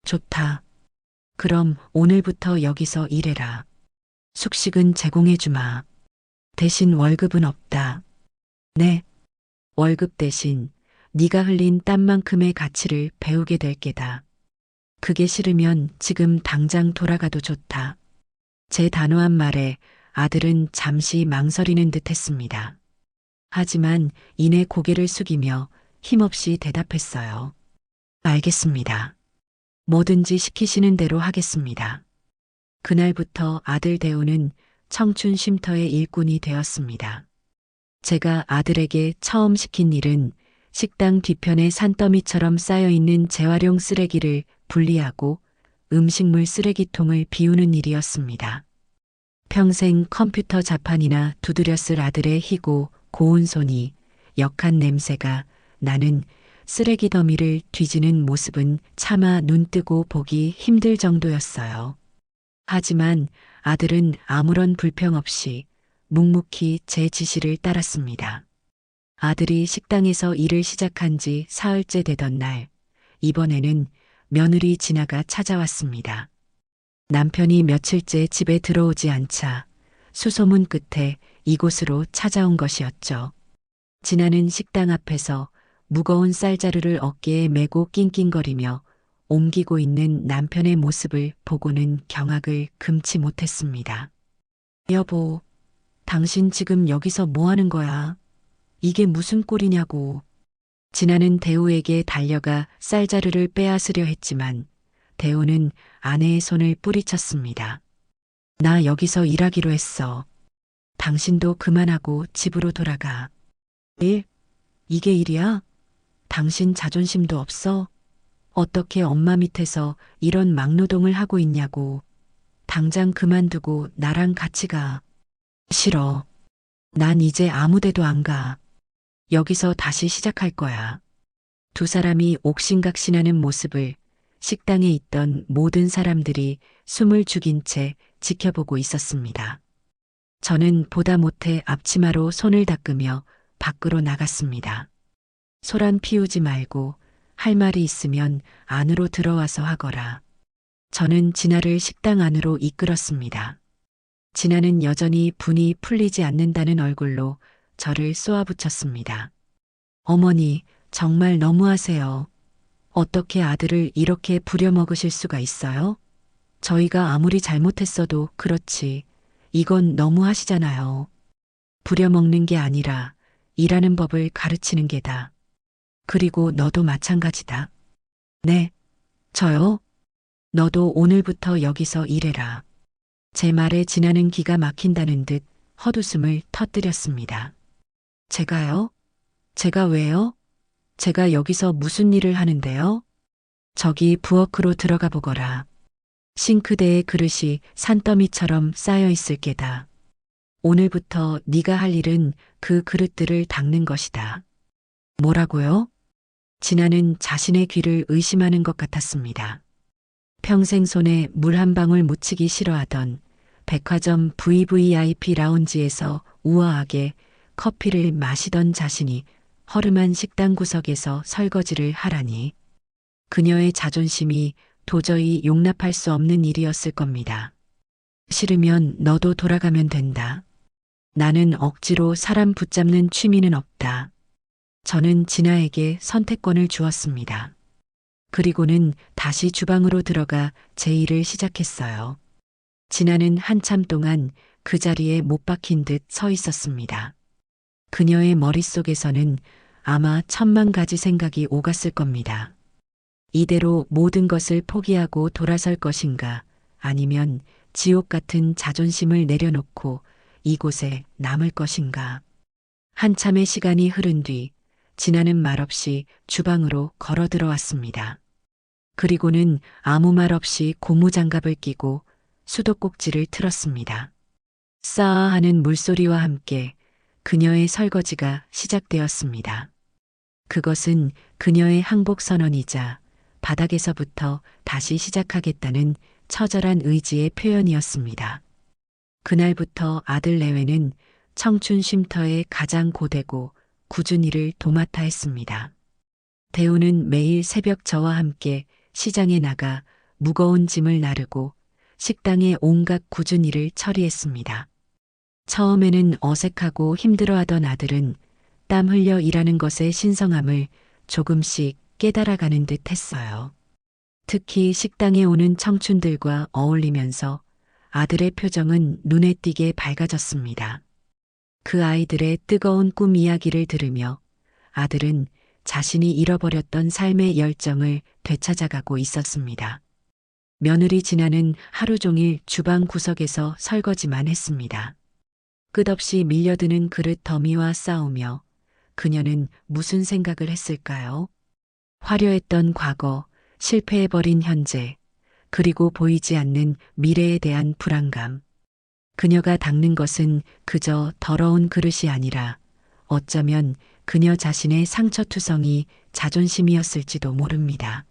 좋다. 그럼 오늘부터 여기서 일해라. 숙식은 제공해 주마. 대신 월급은 없다. 네. 월급 대신 네가 흘린 땀만큼의 가치를 배우게 될 게다. 그게 싫으면 지금 당장 돌아가도 좋다. 제 단호한 말에 아들은 잠시 망설이는 듯 했습니다. 하지만 이내 고개를 숙이며 힘없이 대답했어요. 알겠습니다. 뭐든지 시키시는 대로 하겠습니다. 그날부터 아들 대우는 청춘 쉼터의 일꾼이 되었습니다. 제가 아들에게 처음 시킨 일은 식당 뒤편에 산더미처럼 쌓여있는 재활용 쓰레기를 분리하고 음식물 쓰레기통을 비우는 일이었습니다. 평생 컴퓨터 자판이나 두드렸을 아들의 희고 고운 손이 역한 냄새가 나는 쓰레기 더미를 뒤지는 모습은 차마 눈뜨고 보기 힘들 정도였어요. 하지만 아들은 아무런 불평 없이 묵묵히 제 지시를 따랐습니다. 아들이 식당에서 일을 시작한 지 사흘째 되던 날, 이번에는 며느리 진아가 찾아왔습니다. 남편이 며칠째 집에 들어오지 않자 수소문 끝에 이곳으로 찾아온 것이었죠. 진아는 식당 앞에서 무거운 쌀자루를 어깨에 메고 낑낑거리며 옮기고 있는 남편의 모습을 보고는 경악을 금치 못했습니다. 여보, 당신 지금 여기서 뭐 하는 거야? 이게 무슨 꼴이냐고. 진아는 대우에게 달려가 쌀자루를 빼앗으려 했지만 대우는 아내의 손을 뿌리쳤습니다. 나 여기서 일하기로 했어. 당신도 그만하고 집으로 돌아가. 일? 이게 일이야? 당신 자존심도 없어? 어떻게 엄마 밑에서 이런 막노동을 하고 있냐고. 당장 그만두고 나랑 같이 가. 싫어. 난 이제 아무 데도 안 가. 여기서 다시 시작할 거야. 두 사람이 옥신각신하는 모습을 식당에 있던 모든 사람들이 숨을 죽인 채 지켜보고 있었습니다. 저는 보다 못해 앞치마로 손을 닦으며 밖으로 나갔습니다. 소란 피우지 말고 할 말이 있으면 안으로 들어와서 하거라. 저는 진아를 식당 안으로 이끌었습니다. 진아는 여전히 분이 풀리지 않는다는 얼굴로 저를 쏘아붙였습니다. 어머니, 정말 너무하세요. 어떻게 아들을 이렇게 부려먹으실 수가 있어요? 저희가 아무리 잘못했어도 그렇지. 이건 너무하시잖아요. 부려먹는 게 아니라 일하는 법을 가르치는 게다. 그리고 너도 마찬가지다. 네, 저요? 너도 오늘부터 여기서 일해라. 제 말에 진아는 기가 막힌다는 듯 헛웃음을 터뜨렸습니다. 제가요? 제가 왜요? 제가 여기서 무슨 일을 하는데요? 저기 부엌으로 들어가 보거라. 싱크대에 그릇이 산더미처럼 쌓여 있을 게다. 오늘부터 네가 할 일은 그 그릇들을 닦는 것이다. 뭐라고요? 진아는 자신의 귀를 의심하는 것 같았습니다. 평생 손에 물 한 방울 묻히기 싫어하던 백화점 VVIP 라운지에서 우아하게 커피를 마시던 자신이 허름한 식당 구석에서 설거지를 하라니 그녀의 자존심이 도저히 용납할 수 없는 일이었을 겁니다. 싫으면 너도 돌아가면 된다. 나는 억지로 사람 붙잡는 취미는 없다. 저는 진아에게 선택권을 주었습니다. 그리고는 다시 주방으로 들어가 제 일을 시작했어요. 진아는 한참 동안 그 자리에 못 박힌 듯 서 있었습니다. 그녀의 머릿속에서는 아마 천만 가지 생각이 오갔을 겁니다. 이대로 모든 것을 포기하고 돌아설 것인가, 아니면 지옥 같은 자존심을 내려놓고 이곳에 남을 것인가. 한참의 시간이 흐른 뒤 진아는 말없이 주방으로 걸어 들어왔습니다. 그리고는 아무 말 없이 고무장갑을 끼고 수도꼭지를 틀었습니다. 싸아 하는 물소리와 함께 그녀의 설거지가 시작되었습니다. 그것은 그녀의 항복 선언이자 바닥에서부터 다시 시작하겠다는 처절한 의지의 표현이었습니다. 그날부터 아들 내외는 청춘 쉼터의 가장 고되고 굳은 일을 도맡아 했습니다. 대우는 매일 새벽 저와 함께 시장에 나가 무거운 짐을 나르고 식당의 온갖 굳은 일을 처리했습니다. 처음에는 어색하고 힘들어하던 아들은 땀 흘려 일하는 것의 신성함을 조금씩 깨달아가는 듯 했어요. 특히 식당에 오는 청춘들과 어울리면서 아들의 표정은 눈에 띄게 밝아졌습니다. 그 아이들의 뜨거운 꿈 이야기를 들으며 아들은 자신이 잃어버렸던 삶의 열정을 되찾아가고 있었습니다. 며느리 진아는 하루 종일 주방 구석에서 설거지만 했습니다. 끝없이 밀려드는 그릇 더미와 싸우며 그녀는 무슨 생각을 했을까요? 화려했던 과거, 실패해버린 현재, 그리고 보이지 않는 미래에 대한 불안감. 그녀가 닦는 것은 그저 더러운 그릇이 아니라 어쩌면 그녀 자신의 상처투성이 자존심이었을지도 모릅니다.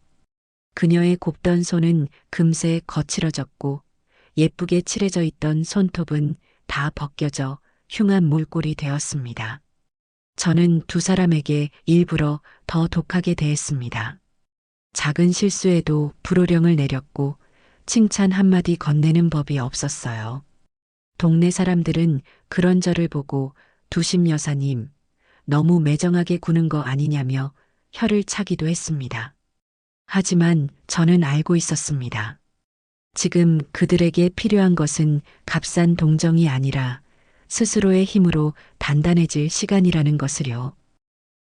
그녀의 곱던 손은 금세 거칠어졌고 예쁘게 칠해져 있던 손톱은 다 벗겨져 흉한 몰골이 되었습니다. 저는 두 사람에게 일부러 더 독하게 대했습니다. 작은 실수에도 불호령을 내렸고 칭찬 한마디 건네는 법이 없었어요. 동네 사람들은 그런 저를 보고 두심 여사님, 너무 매정하게 구는 거 아니냐며 혀를 차기도 했습니다. 하지만 저는 알고 있었습니다. 지금 그들에게 필요한 것은 값싼 동정이 아니라 스스로의 힘으로 단단해질 시간이라는 것을요.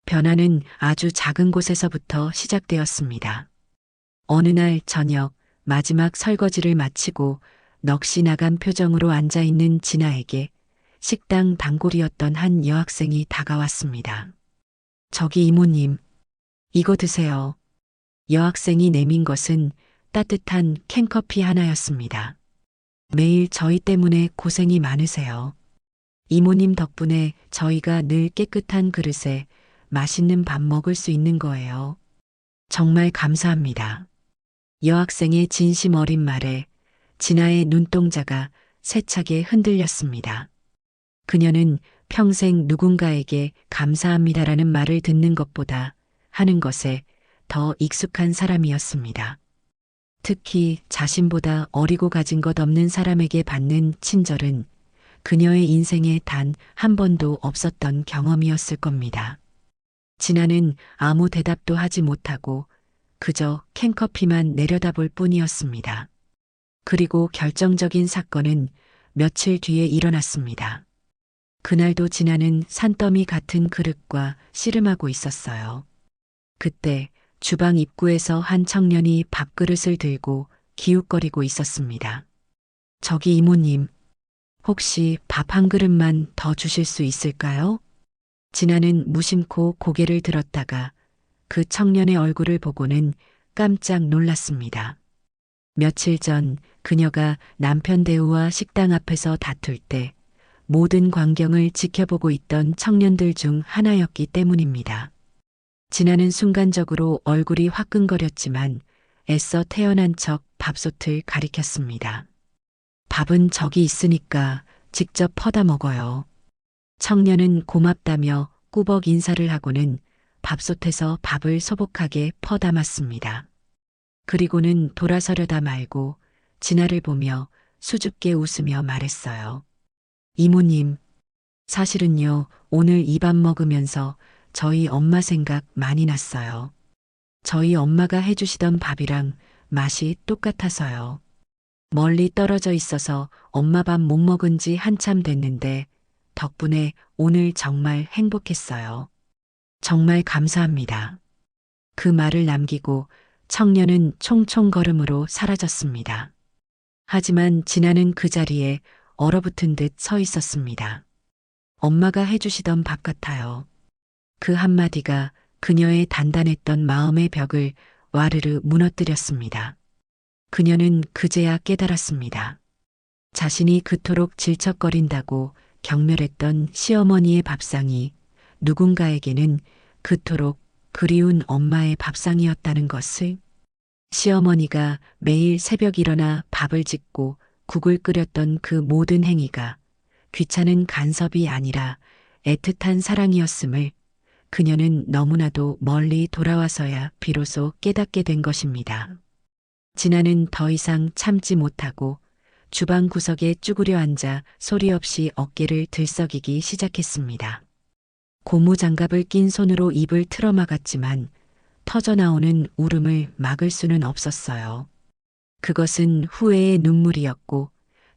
변화는 아주 작은 곳에서부터 시작되었습니다. 어느 날 저녁 마지막 설거지를 마치고 넋이 나간 표정으로 앉아있는 진아에게 식당 단골이었던 한 여학생이 다가왔습니다. 저기 이모님, 이거 드세요. 여학생이 내민 것은 따뜻한 캔커피 하나였습니다. 매일 저희 때문에 고생이 많으세요. 이모님 덕분에 저희가 늘 깨끗한 그릇에 맛있는 밥 먹을 수 있는 거예요. 정말 감사합니다. 여학생의 진심 어린 말에 진아의 눈동자가 세차게 흔들렸습니다. 그녀는 평생 누군가에게 감사합니다라는 말을 듣는 것보다 하는 것에 더 익숙한 사람이었습니다. 특히 자신보다 어리고 가진 것 없는 사람에게 받는 친절은 그녀의 인생에 단 한 번도 없었던 경험이었을 겁니다. 진아는 아무 대답도 하지 못하고 그저 캔커피만 내려다볼 뿐이었습니다. 그리고 결정적인 사건은 며칠 뒤에 일어났습니다. 그날도 진아는 산더미 같은 그릇과 씨름하고 있었어요. 그때 주방 입구에서 한 청년이 밥그릇을 들고 기웃거리고 있었습니다. 저기 이모님, 혹시 밥 한 그릇만 더 주실 수 있을까요? 진아는 무심코 고개를 들었다가 그 청년의 얼굴을 보고는 깜짝 놀랐습니다. 며칠 전 그녀가 남편 대우와 식당 앞에서 다툴 때 모든 광경을 지켜보고 있던 청년들 중 하나였기 때문입니다. 진아는 순간적으로 얼굴이 화끈거렸지만 애써 태어난 척 밥솥을 가리켰습니다. 밥은 저기 있으니까 직접 퍼다 먹어요. 청년은 고맙다며 꾸벅 인사를 하고는 밥솥에서 밥을 소복하게 퍼담았습니다. 그리고는 돌아서려다 말고 진아를 보며 수줍게 웃으며 말했어요. 이모님, 사실은요, 오늘 이 밥 먹으면서 저희 엄마 생각 많이 났어요. 저희 엄마가 해주시던 밥이랑 맛이 똑같아서요. 멀리 떨어져 있어서 엄마 밥 못 먹은 지 한참 됐는데 덕분에 오늘 정말 행복했어요. 정말 감사합니다. 그 말을 남기고 청년은 총총 걸음으로 사라졌습니다. 하지만 진아는 그 자리에 얼어붙은 듯 서 있었습니다. 엄마가 해주시던 밥 같아요. 그 한마디가 그녀의 단단했던 마음의 벽을 와르르 무너뜨렸습니다. 그녀는 그제야 깨달았습니다. 자신이 그토록 질척거린다고 경멸했던 시어머니의 밥상이 누군가에게는 그토록 그리운 엄마의 밥상이었다는 것을. 시어머니가 매일 새벽 일어나 밥을 짓고 국을 끓였던 그 모든 행위가 귀찮은 간섭이 아니라 애틋한 사랑이었음을 그녀는 너무나도 멀리 돌아와서야 비로소 깨닫게 된 것입니다. 진아는 더 이상 참지 못하고 주방 구석에 쭈그려 앉아 소리 없이 어깨를 들썩이기 시작했습니다. 고무장갑을 낀 손으로 입을 틀어막았지만 터져나오는 울음을 막을 수는 없었어요. 그것은 후회의 눈물이었고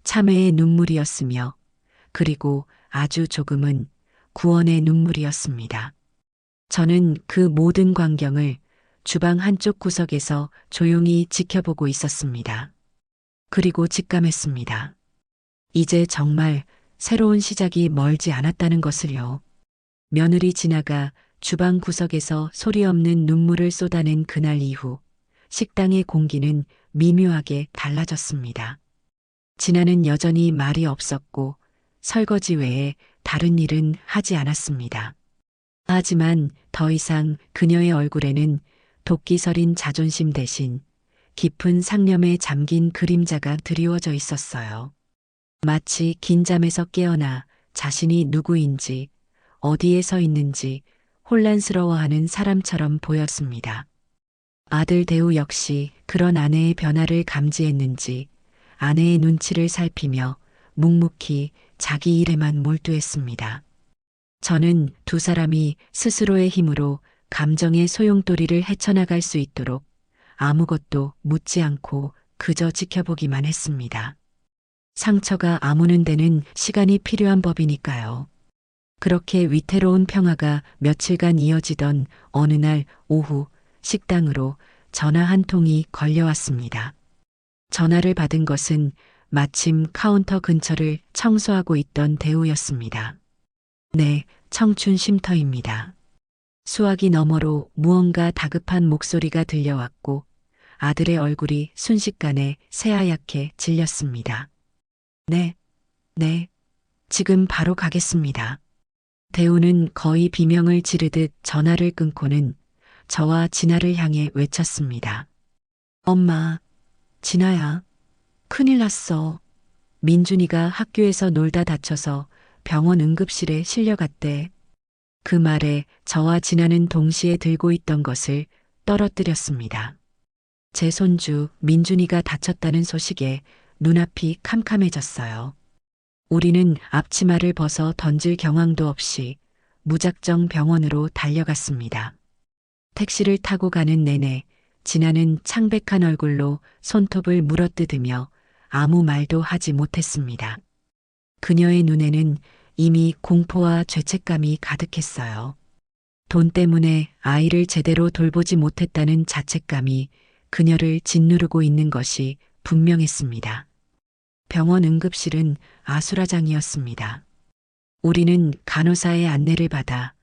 참회의 눈물이었으며 그리고 아주 조금은 구원의 눈물이었습니다. 저는 그 모든 광경을 주방 한쪽 구석에서 조용히 지켜보고 있었습니다. 그리고 직감했습니다. 이제 정말 새로운 시작이 멀지 않았다는 것을요. 며느리 진아가 주방 구석에서 소리 없는 눈물을 쏟아낸 그날 이후 식당의 공기는 미묘하게 달라졌습니다. 진아는 여전히 말이 없었고 설거지 외에 다른 일은 하지 않았습니다. 하지만 더 이상 그녀의 얼굴에는 도끼 서린 자존심 대신 깊은 상념에 잠긴 그림자가 드리워져 있었어요. 마치 긴 잠에서 깨어나 자신이 누구인지 어디에 서 있는지 혼란스러워하는 사람처럼 보였습니다. 아들 대우 역시 그런 아내의 변화를 감지했는지 아내의 눈치를 살피며 묵묵히 자기 일에만 몰두했습니다. 저는 두 사람이 스스로의 힘으로 감정의 소용돌이를 헤쳐나갈 수 있도록 아무것도 묻지 않고 그저 지켜보기만 했습니다. 상처가 아무는 데는 시간이 필요한 법이니까요. 그렇게 위태로운 평화가 며칠간 이어지던 어느 날 오후 식당으로 전화 한 통이 걸려왔습니다. 전화를 받은 것은 마침 카운터 근처를 청소하고 있던 대우였습니다. 네, 청춘 쉼터입니다. 수화기 너머로 무언가 다급한 목소리가 들려왔고 아들의 얼굴이 순식간에 새하얗게 질렸습니다. 네, 지금 바로 가겠습니다. 대우는 거의 비명을 지르듯 전화를 끊고는 저와 진아를 향해 외쳤습니다. 엄마, 진아야, 큰일 났어. 민준이가 학교에서 놀다 다쳐서 병원 응급실에 실려갔대. 그 말에 저와 진아는 동시에 들고 있던 것을 떨어뜨렸습니다. 제 손주 민준이가 다쳤다는 소식에 눈앞이 캄캄해졌어요. 우리는 앞치마를 벗어 던질 경황도 없이 무작정 병원으로 달려갔습니다. 택시를 타고 가는 내내 진아는 창백한 얼굴로 손톱을 물어뜯으며 아무 말도 하지 못했습니다. 그녀의 눈에는 이미 공포와 죄책감이 가득했어요. 돈 때문에 아이를 제대로 돌보지 못했다는 자책감이 그녀를 짓누르고 있는 것이 분명했습니다. 병원 응급실은 아수라장이었습니다. 우리는 간호사의 안내를 받아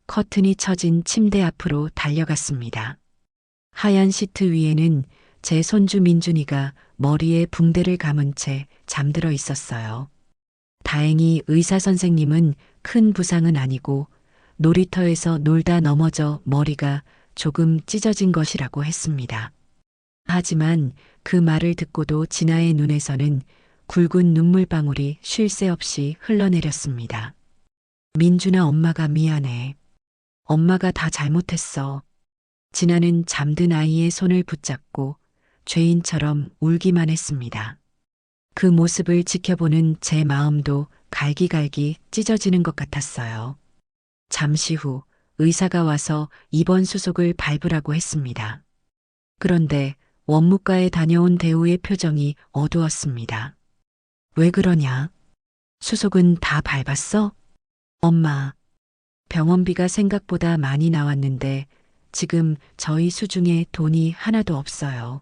커튼이 쳐진 침대 앞으로 달려갔습니다. 하얀 시트 위에는 제 손주 민준이가 머리에 붕대를 감은 채 잠들어 있었어요. 다행히 의사 선생님은 큰 부상은 아니고 놀이터에서 놀다 넘어져 머리가 조금 찢어진 것이라고 했습니다. 하지만 그 말을 듣고도 진아의 눈에서는 굵은 눈물방울이 쉴 새 없이 흘러내렸습니다. 민준아, 엄마가 미안해. 엄마가 다 잘못했어. 진아는 잠든 아이의 손을 붙잡고 죄인처럼 울기만 했습니다. 그 모습을 지켜보는 제 마음도 갈기갈기 찢어지는 것 같았어요. 잠시 후 의사가 와서 입원 수속을 밟으라고 했습니다. 그런데 원무과에 다녀온 대우의 표정이 어두웠습니다. 왜 그러냐? 수속은 다 밟았어? 엄마, 병원비가 생각보다 많이 나왔는데 지금 저희 수중에 돈이 하나도 없어요.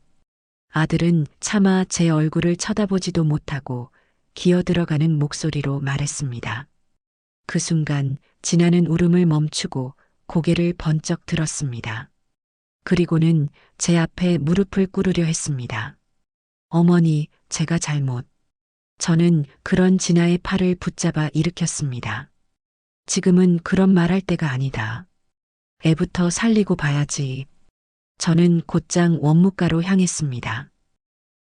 아들은 차마 제 얼굴을 쳐다보지도 못하고 기어들어가는 목소리로 말했습니다. 그 순간 진아는 울음을 멈추고 고개를 번쩍 들었습니다. 그리고는 제 앞에 무릎을 꿇으려 했습니다. 어머니, 제가 잘못. 저는 그런 진아의 팔을 붙잡아 일으켰습니다. 지금은 그런 말할 때가 아니다. 애부터 살리고 봐야지. 저는 곧장 원무과로 향했습니다.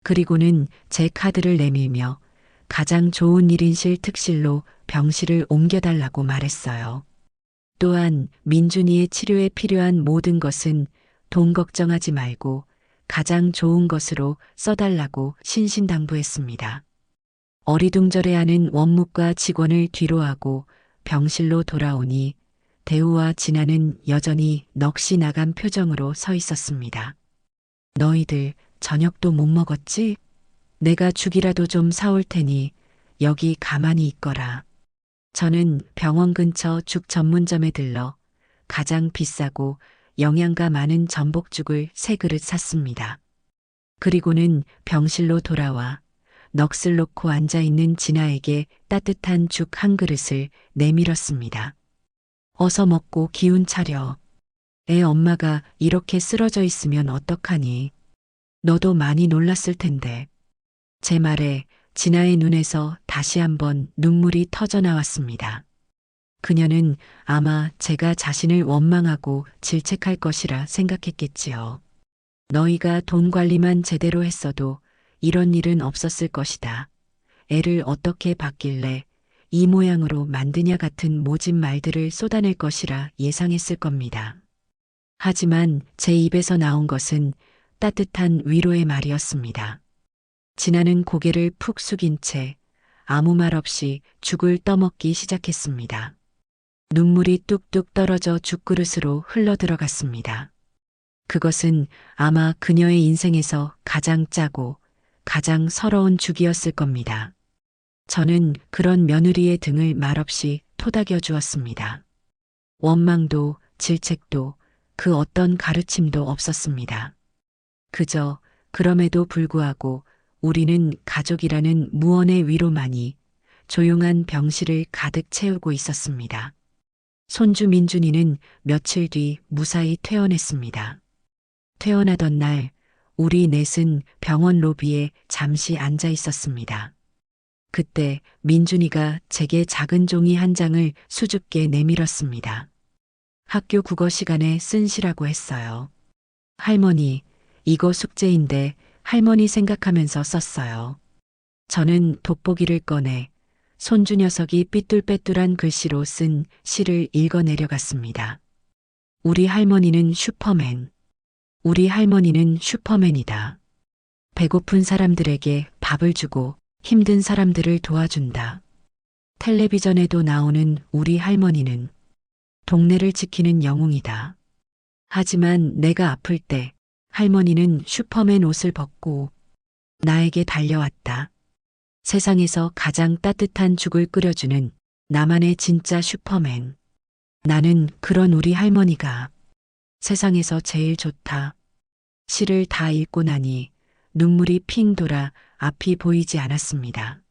그리고는 제 카드를 내밀며 가장 좋은 1인실 특실로 병실을 옮겨달라고 말했어요. 또한 민준이의 치료에 필요한 모든 것은 돈 걱정하지 말고 가장 좋은 것으로 써달라고 신신당부했습니다. 어리둥절해하는 원무과 직원을 뒤로하고 병실로 돌아오니 대우와 진아는 여전히 넋이 나간 표정으로 서 있었습니다. 너희들 저녁도 못 먹었지? 내가 죽이라도 좀 사올 테니 여기 가만히 있거라. 저는 병원 근처 죽 전문점에 들러 가장 비싸고 영양가 많은 전복죽을 3그릇 샀습니다. 그리고는 병실로 돌아와 넋을 놓고 앉아있는 진아에게 따뜻한 죽 1그릇을 내밀었습니다. 어서 먹고 기운 차려. 애 엄마가 이렇게 쓰러져 있으면 어떡하니? 너도 많이 놀랐을 텐데. 제 말에 진아의 눈에서 다시 한번 눈물이 터져 나왔습니다. 그녀는 아마 제가 자신을 원망하고 질책할 것이라 생각했겠지요. 너희가 돈 관리만 제대로 했어도 이런 일은 없었을 것이다. 애를 어떻게 받길래 이 모양으로 만드냐 같은 모진 말들을 쏟아낼 것이라 예상했을 겁니다. 하지만 제 입에서 나온 것은 따뜻한 위로의 말이었습니다. 진아는 고개를 푹 숙인 채 아무 말 없이 죽을 떠먹기 시작했습니다. 눈물이 뚝뚝 떨어져 죽그릇으로 흘러들어갔습니다. 그것은 아마 그녀의 인생에서 가장 짜고 가장 서러운 죽이었을 겁니다. 저는 그런 며느리의 등을 말없이 토닥여 주었습니다. 원망도 질책도 그 어떤 가르침도 없었습니다. 그저 그럼에도 불구하고 우리는 가족이라는 무언의 위로만이 조용한 병실을 가득 채우고 있었습니다. 손주 민준이는 며칠 뒤 무사히 퇴원했습니다. 퇴원하던 날 우리 넷은 병원 로비에 잠시 앉아 있었습니다. 그때 민준이가 제게 작은 종이 한 장을 수줍게 내밀었습니다. 학교 국어 시간에 쓴 시라고 했어요. 할머니, 이거 숙제인데 할머니 생각하면서 썼어요. 저는 돋보기를 꺼내 손주 녀석이 삐뚤빼뚤한 글씨로 쓴 시를 읽어내려갔습니다. 우리 할머니는 슈퍼맨. 우리 할머니는 슈퍼맨이다. 배고픈 사람들에게 밥을 주고 힘든 사람들을 도와준다. 텔레비전에도 나오는 우리 할머니는 동네를 지키는 영웅이다. 하지만 내가 아플 때 할머니는 슈퍼맨 옷을 벗고 나에게 달려왔다. 세상에서 가장 따뜻한 죽을 끓여주는 나만의 진짜 슈퍼맨. 나는 그런 우리 할머니가 세상에서 제일 좋다. 시를 다 읽고 나니 눈물이 핑 돌아 앞이 보이지 않았습니다.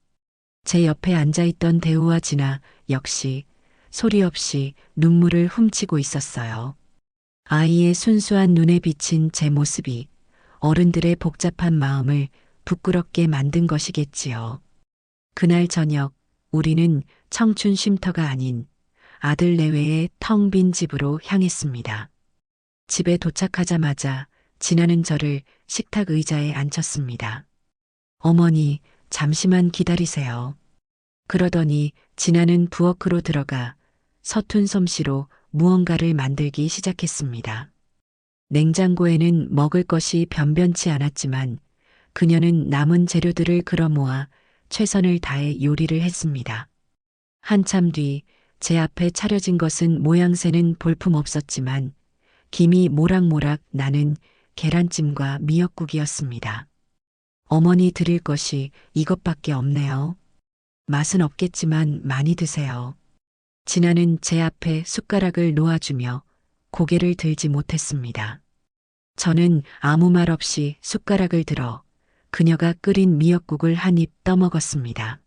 제 옆에 앉아있던 대우와 진아 역시 소리 없이 눈물을 훔치고 있었어요. 아이의 순수한 눈에 비친 제 모습이 어른들의 복잡한 마음을 부끄럽게 만든 것이겠지요. 그날 저녁 우리는 청춘 쉼터가 아닌 아들 내외의 텅 빈 집으로 향했습니다. 집에 도착하자마자 진아는 저를 식탁 의자에 앉혔습니다. 어머니, 잠시만 기다리세요. 그러더니 진아는 부엌으로 들어가 서툰 솜씨로 무언가를 만들기 시작했습니다. 냉장고에는 먹을 것이 변변치 않았지만 그녀는 남은 재료들을 끌어모아 최선을 다해 요리를 했습니다. 한참 뒤 제 앞에 차려진 것은 모양새는 볼품없었지만 김이 모락모락 나는 계란찜과 미역국이었습니다. 어머니 드릴 것이 이것밖에 없네요. 맛은 없겠지만 많이 드세요. 진아는 제 앞에 숟가락을 놓아주며 고개를 들지 못했습니다. 저는 아무 말 없이 숟가락을 들어 그녀가 끓인 미역국을 한 입 떠먹었습니다.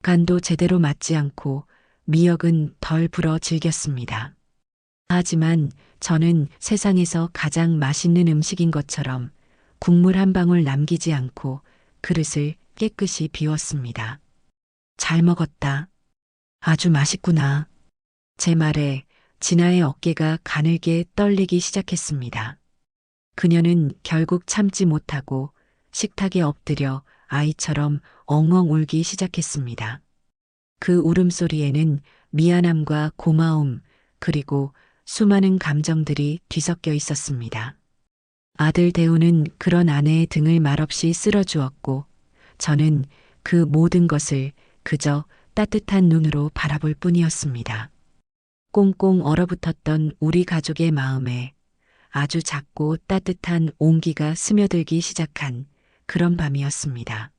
간도 제대로 맞지 않고 미역은 덜 불어 질겼습니다. 하지만 저는 세상에서 가장 맛있는 음식인 것처럼 국물 한 방울 남기지 않고 그릇을 깨끗이 비웠습니다. 잘 먹었다. 아주 맛있구나. 제 말에 진아의 어깨가 가늘게 떨리기 시작했습니다. 그녀는 결국 참지 못하고 식탁에 엎드려 아이처럼 엉엉 울기 시작했습니다. 그 울음소리에는 미안함과 고마움 그리고 수많은 감정들이 뒤섞여 있었습니다. 아들 대우는 그런 아내의 등을 말없이 쓸어주었고 저는 그 모든 것을 그저 따뜻한 눈으로 바라볼 뿐이었습니다. 꽁꽁 얼어붙었던 우리 가족의 마음에 아주 작고 따뜻한 온기가 스며들기 시작한 그런 밤이었습니다.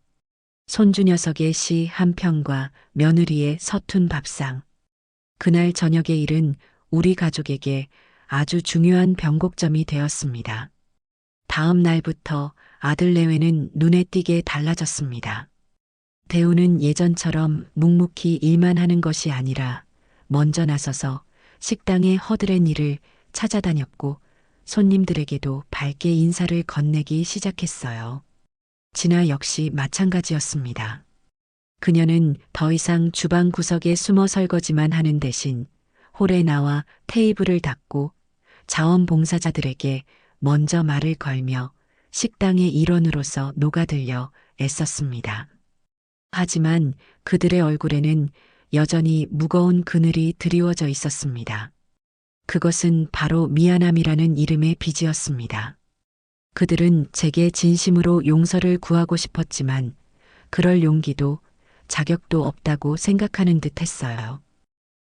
손주 녀석의 시 한 편과 며느리의 서툰 밥상. 그날 저녁의 일은 우리 가족에게 아주 중요한 변곡점이 되었습니다. 다음 날부터 아들 내외는 눈에 띄게 달라졌습니다. 대우는 예전처럼 묵묵히 일만 하는 것이 아니라 먼저 나서서 식당의 허드렛 일을 찾아다녔고 손님들에게도 밝게 인사를 건네기 시작했어요. 진아 역시 마찬가지였습니다. 그녀는 더 이상 주방 구석에 숨어 설거지만 하는 대신 홀에 나와 테이블을 닦고 자원봉사자들에게 먼저 말을 걸며 식당의 일원으로서 녹아들려 애썼습니다. 하지만 그들의 얼굴에는 여전히 무거운 그늘이 드리워져 있었습니다. 그것은 바로 미안함이라는 이름의 빚이었습니다. 그들은 제게 진심으로 용서를 구하고 싶었지만 그럴 용기도 자격도 없다고 생각하는 듯 했어요.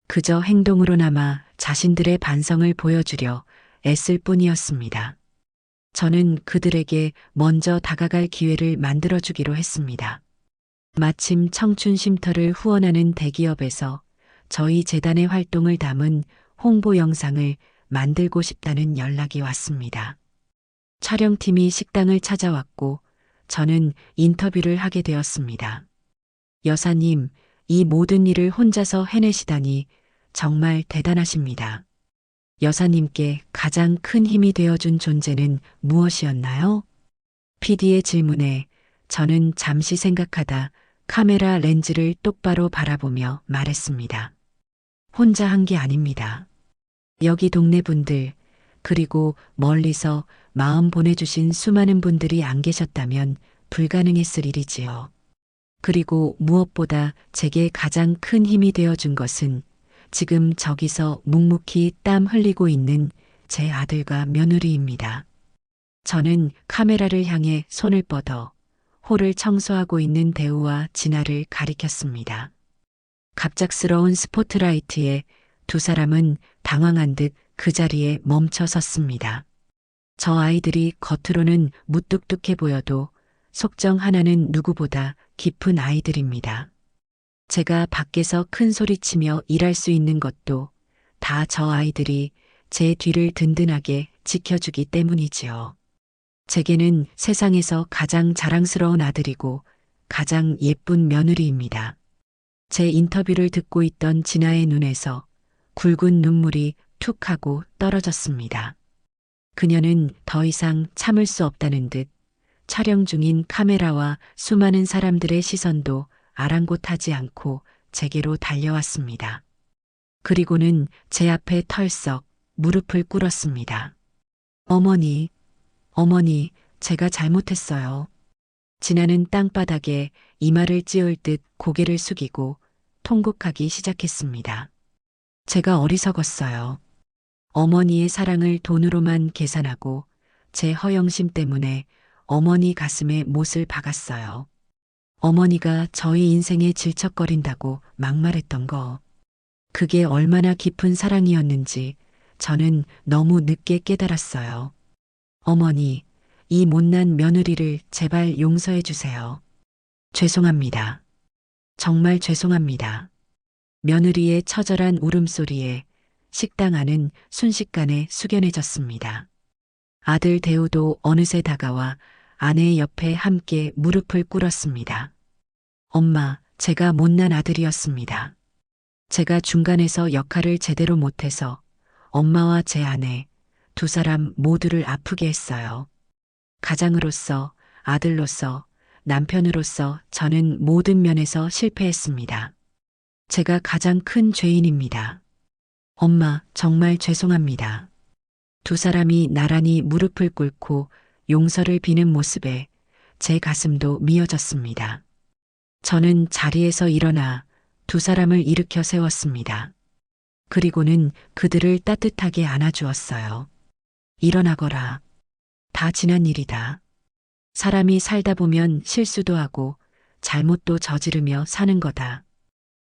그저 행동으로나마 자신들의 반성을 보여주려 애쓸 뿐이었습니다. 저는 그들에게 먼저 다가갈 기회를 만들어주기로 했습니다. 마침 청춘 쉼터를 후원하는 대기업에서 저희 재단의 활동을 담은 홍보 영상을 만들고 싶다는 연락이 왔습니다. 촬영팀이 식당을 찾아왔고 저는 인터뷰를 하게 되었습니다. 여사님, 이 모든 일을 혼자서 해내시다니 정말 대단하십니다. 여사님께 가장 큰 힘이 되어준 존재는 무엇이었나요? PD의 질문에 저는 잠시 생각하다 카메라 렌즈를 똑바로 바라보며 말했습니다. 혼자 한 게 아닙니다. 여기 동네 분들, 그리고 멀리서 마음 보내주신 수많은 분들이 안 계셨다면 불가능했을 일이지요. 그리고 무엇보다 제게 가장 큰 힘이 되어준 것은 지금 저기서 묵묵히 땀 흘리고 있는 제 아들과 며느리입니다. 저는 카메라를 향해 손을 뻗어 홀을 청소하고 있는 대우와 진아를 가리켰습니다. 갑작스러운 스포트라이트에 두 사람은 당황한 듯 그 자리에 멈춰 섰습니다. 저 아이들이 겉으로는 무뚝뚝해 보여도 속정 하나는 누구보다 깊은 아이들입니다. 제가 밖에서 큰 소리치며 일할 수 있는 것도 다 저 아이들이 제 뒤를 든든하게 지켜주기 때문이지요. 제게는 세상에서 가장 자랑스러운 아들이고 가장 예쁜 며느리입니다. 제 인터뷰를 듣고 있던 진아의 눈에서 굵은 눈물이 툭 하고 떨어졌습니다. 그녀는 더 이상 참을 수 없다는 듯 촬영 중인 카메라와 수많은 사람들의 시선도 아랑곳하지 않고 제게로 달려왔습니다. 그리고는 제 앞에 털썩 무릎을 꿇었습니다. 어머니, 어머니, 제가 잘못했어요. 진아는 땅바닥에 이마를 찌을 듯 고개를 숙이고 통곡하기 시작했습니다. 제가 어리석었어요. 어머니의 사랑을 돈으로만 계산하고 제 허영심 때문에 어머니 가슴에 못을 박았어요. 어머니가 저희 인생에 질척거린다고 막말했던 거. 그게 얼마나 깊은 사랑이었는지 저는 너무 늦게 깨달았어요. 어머니, 이 못난 며느리를 제발 용서해 주세요. 죄송합니다. 정말 죄송합니다. 며느리의 처절한 울음소리에 식당 안은 순식간에 숙연해졌습니다. 아들 대우도 어느새 다가와 아내 옆에 함께 무릎을 꿇었습니다. 엄마, 제가 못난 아들이었습니다. 제가 중간에서 역할을 제대로 못해서 엄마와 제 아내 두 사람 모두를 아프게 했어요. 가장으로서, 아들로서, 남편으로서 저는 모든 면에서 실패했습니다. 제가 가장 큰 죄인입니다. 엄마, 정말 죄송합니다. 두 사람이 나란히 무릎을 꿇고 용서를 비는 모습에 제 가슴도 미어졌습니다. 저는 자리에서 일어나 두 사람을 일으켜 세웠습니다. 그리고는 그들을 따뜻하게 안아주었어요. 일어나거라. 다 지난 일이다. 사람이 살다 보면 실수도 하고 잘못도 저지르며 사는 거다.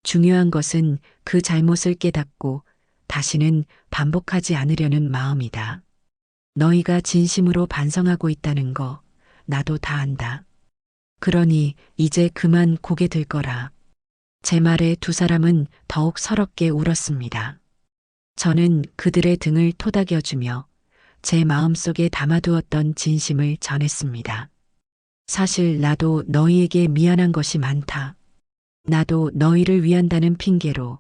중요한 것은 그 잘못을 깨닫고 다시는 반복하지 않으려는 마음이다. 너희가 진심으로 반성하고 있다는 거 나도 다 안다. 그러니 이제 그만 고개 들 거라. 제 말에 두 사람은 더욱 서럽게 울었습니다. 저는 그들의 등을 토닥여주며 제 마음속에 담아두었던 진심을 전했습니다. 사실 나도 너희에게 미안한 것이 많다. 나도 너희를 위한다는 핑계로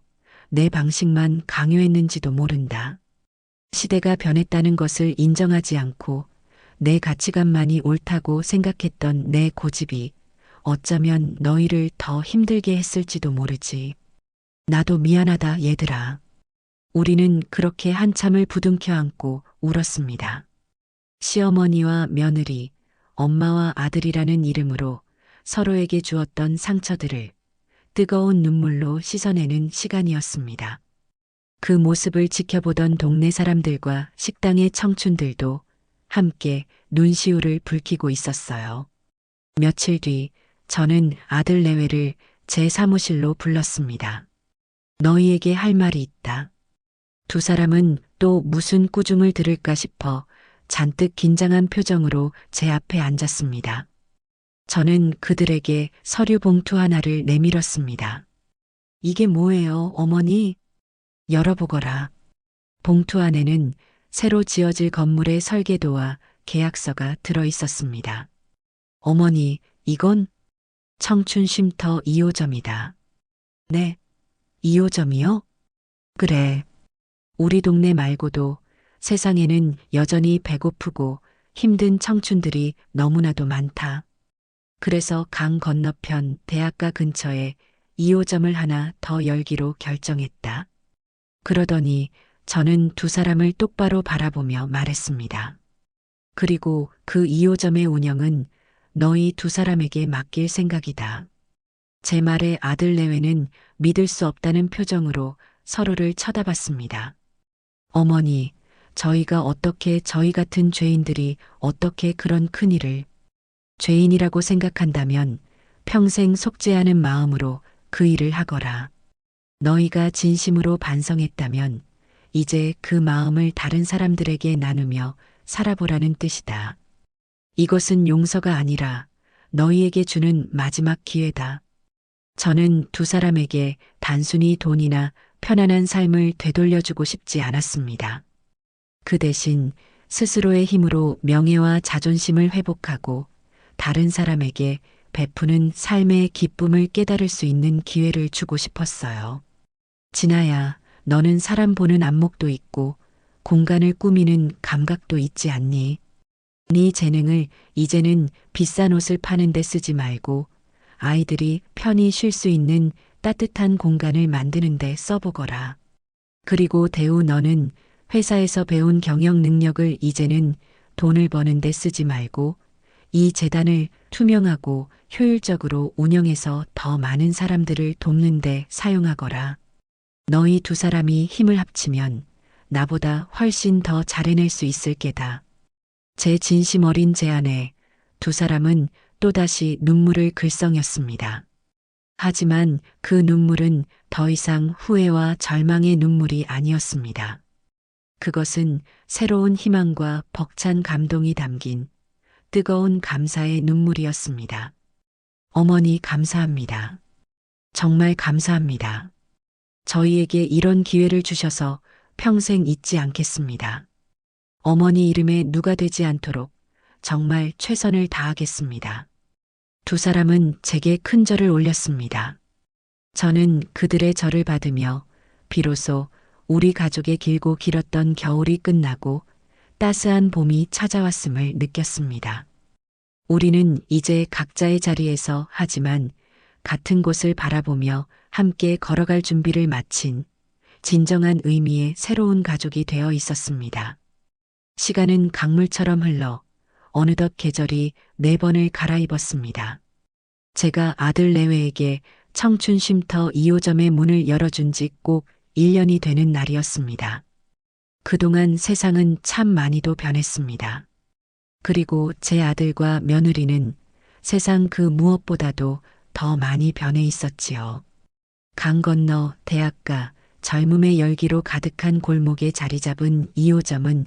내 방식만 강요했는지도 모른다. 시대가 변했다는 것을 인정하지 않고 내 가치관만이 옳다고 생각했던 내 고집이 어쩌면 너희를 더 힘들게 했을지도 모르지. 나도 미안하다, 얘들아. 우리는 그렇게 한참을 부둥켜 안고 울었습니다. 시어머니와 며느리, 엄마와 아들이라는 이름으로 서로에게 주었던 상처들을 뜨거운 눈물로 씻어내는 시간이었습니다. 그 모습을 지켜보던 동네 사람들과 식당의 청춘들도 함께 눈시울을 붉히고 있었어요. 며칠 뒤 저는 아들 내외를 제 사무실로 불렀습니다. 너희에게 할 말이 있다. 두 사람은 또 무슨 꾸중을 들을까 싶어 잔뜩 긴장한 표정으로 제 앞에 앉았습니다. 저는 그들에게 서류 봉투 하나를 내밀었습니다. 이게 뭐예요, 어머니? 열어보거라. 봉투 안에는 새로 지어질 건물의 설계도와 계약서가 들어 있었습니다. 어머니, 이건 청춘 쉼터 2호점이다. 네, 2호점이요? 그래. 우리 동네 말고도 세상에는 여전히 배고프고 힘든 청춘들이 너무나도 많다. 그래서 강 건너편 대학가 근처에 2호점을 하나 더 열기로 결정했다. 그러더니 저는 두 사람을 똑바로 바라보며 말했습니다. 그리고 그 2호점의 운영은 너희 두 사람에게 맡길 생각이다. 제 말에 아들 내외는 믿을 수 없다는 표정으로 서로를 쳐다봤습니다. 어머니, 저희가 어떻게 저희 같은 죄인들이 어떻게 그런 큰일을 죄인이라고 생각한다면 평생 속죄하는 마음으로 그 일을 하거라. 너희가 진심으로 반성했다면 이제 그 마음을 다른 사람들에게 나누며 살아보라는 뜻이다. 이것은 용서가 아니라 너희에게 주는 마지막 기회다. 저는 두 사람에게 단순히 돈이나 편안한 삶을 되돌려주고 싶지 않았습니다. 그 대신 스스로의 힘으로 명예와 자존심을 회복하고 다른 사람에게 베푸는 삶의 기쁨을 깨달을 수 있는 기회를 주고 싶었어요. 진아야, 너는 사람 보는 안목도 있고 공간을 꾸미는 감각도 있지 않니? 네 재능을 이제는 비싼 옷을 파는 데 쓰지 말고 아이들이 편히 쉴 수 있는 따뜻한 공간을 만드는 데 써보거라. 그리고 대우, 너는 회사에서 배운 경영 능력을 이제는 돈을 버는 데 쓰지 말고 이 재단을 투명하고 효율적으로 운영해서 더 많은 사람들을 돕는 데 사용하거라. 너희 두 사람이 힘을 합치면 나보다 훨씬 더 잘해낼 수 있을 게다. 제 진심 어린 제안에 두 사람은 또다시 눈물을 글썽였습니다. 하지만 그 눈물은 더 이상 후회와 절망의 눈물이 아니었습니다. 그것은 새로운 희망과 벅찬 감동이 담긴 뜨거운 감사의 눈물이었습니다. 어머니 감사합니다. 정말 감사합니다. 저희에게 이런 기회를 주셔서 평생 잊지 않겠습니다. 어머니 이름에 누가 되지 않도록 정말 최선을 다하겠습니다. 두 사람은 제게 큰 절을 올렸습니다. 저는 그들의 절을 받으며 비로소 우리 가족의 길고 길었던 겨울이 끝나고 따스한 봄이 찾아왔음을 느꼈습니다. 우리는 이제 각자의 자리에서 하지만 같은 곳을 바라보며 함께 걸어갈 준비를 마친 진정한 의미의 새로운 가족이 되어 있었습니다. 시간은 강물처럼 흘러 어느덧 계절이 4번을 갈아입었습니다. 제가 아들 내외에게 청춘 쉼터 2호점의 문을 열어준 지 꼭 1년이 되는 날이었습니다. 그동안 세상은 참 많이도 변했습니다. 그리고 제 아들과 며느리는 세상 그 무엇보다도 더 많이 변해 있었지요. 강 건너 대학가 젊음의 열기로 가득한 골목에 자리 잡은 2호점은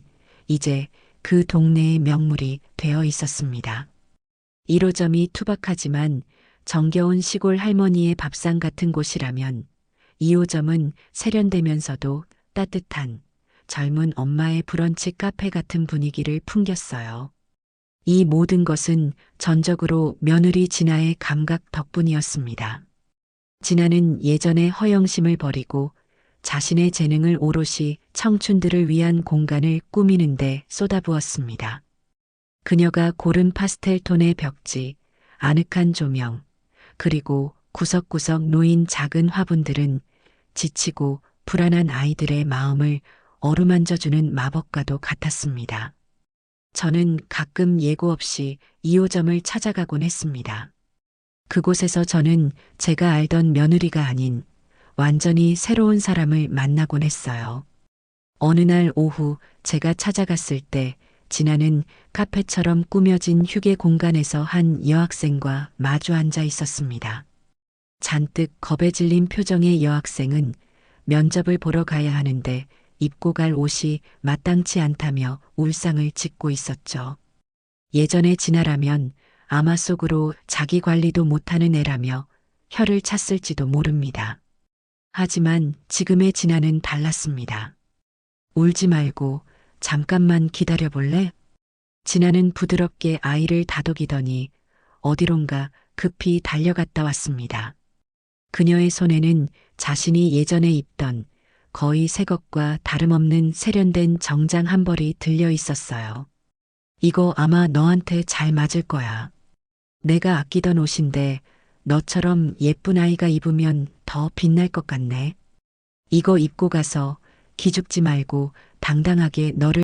이제 그 동네의 명물이 되어 있었습니다. 1호점이 투박하지만 정겨운 시골 할머니의 밥상 같은 곳이라면 2호점은 세련되면서도 따뜻한 젊은 엄마의 브런치 카페 같은 분위기를 풍겼어요. 이 모든 것은 전적으로 며느리 진아의 감각 덕분이었습니다. 진아는 예전의 허영심을 버리고 자신의 재능을 오롯이 청춘들을 위한 공간을 꾸미는데 쏟아부었습니다. 그녀가 고른 파스텔 톤의 벽지, 아늑한 조명, 그리고 구석구석 놓인 작은 화분들은 지치고 불안한 아이들의 마음을 어루만져주는 마법과도 같았습니다. 저는 가끔 예고 없이 2호점을 찾아가곤 했습니다. 그곳에서 저는 제가 알던 며느리가 아닌 완전히 새로운 사람을 만나곤 했어요. 어느 날 오후 제가 찾아갔을 때 진아는 카페처럼 꾸며진 휴게 공간에서 한 여학생과 마주 앉아 있었습니다. 잔뜩 겁에 질린 표정의 여학생은 면접을 보러 가야 하는데 입고 갈 옷이 마땅치 않다며 울상을 짓고 있었죠. 예전에 진아라면 아마 속으로 자기 관리도 못하는 애라며 혀를 찼을지도 모릅니다. 하지만 지금의 진아는 달랐습니다. 울지 말고 잠깐만 기다려볼래? 진아는 부드럽게 아이를 다독이더니 어디론가 급히 달려갔다 왔습니다. 그녀의 손에는 자신이 예전에 입던 거의 새 것과 다름없는 세련된 정장 한 벌이 들려 있었어요. 이거 아마 너한테 잘 맞을 거야. 내가 아끼던 옷인데 너처럼 예쁜 아이가 입으면 더 빛날 것 같네. 이거 입고 가서 기죽지 말고 당당하게 너를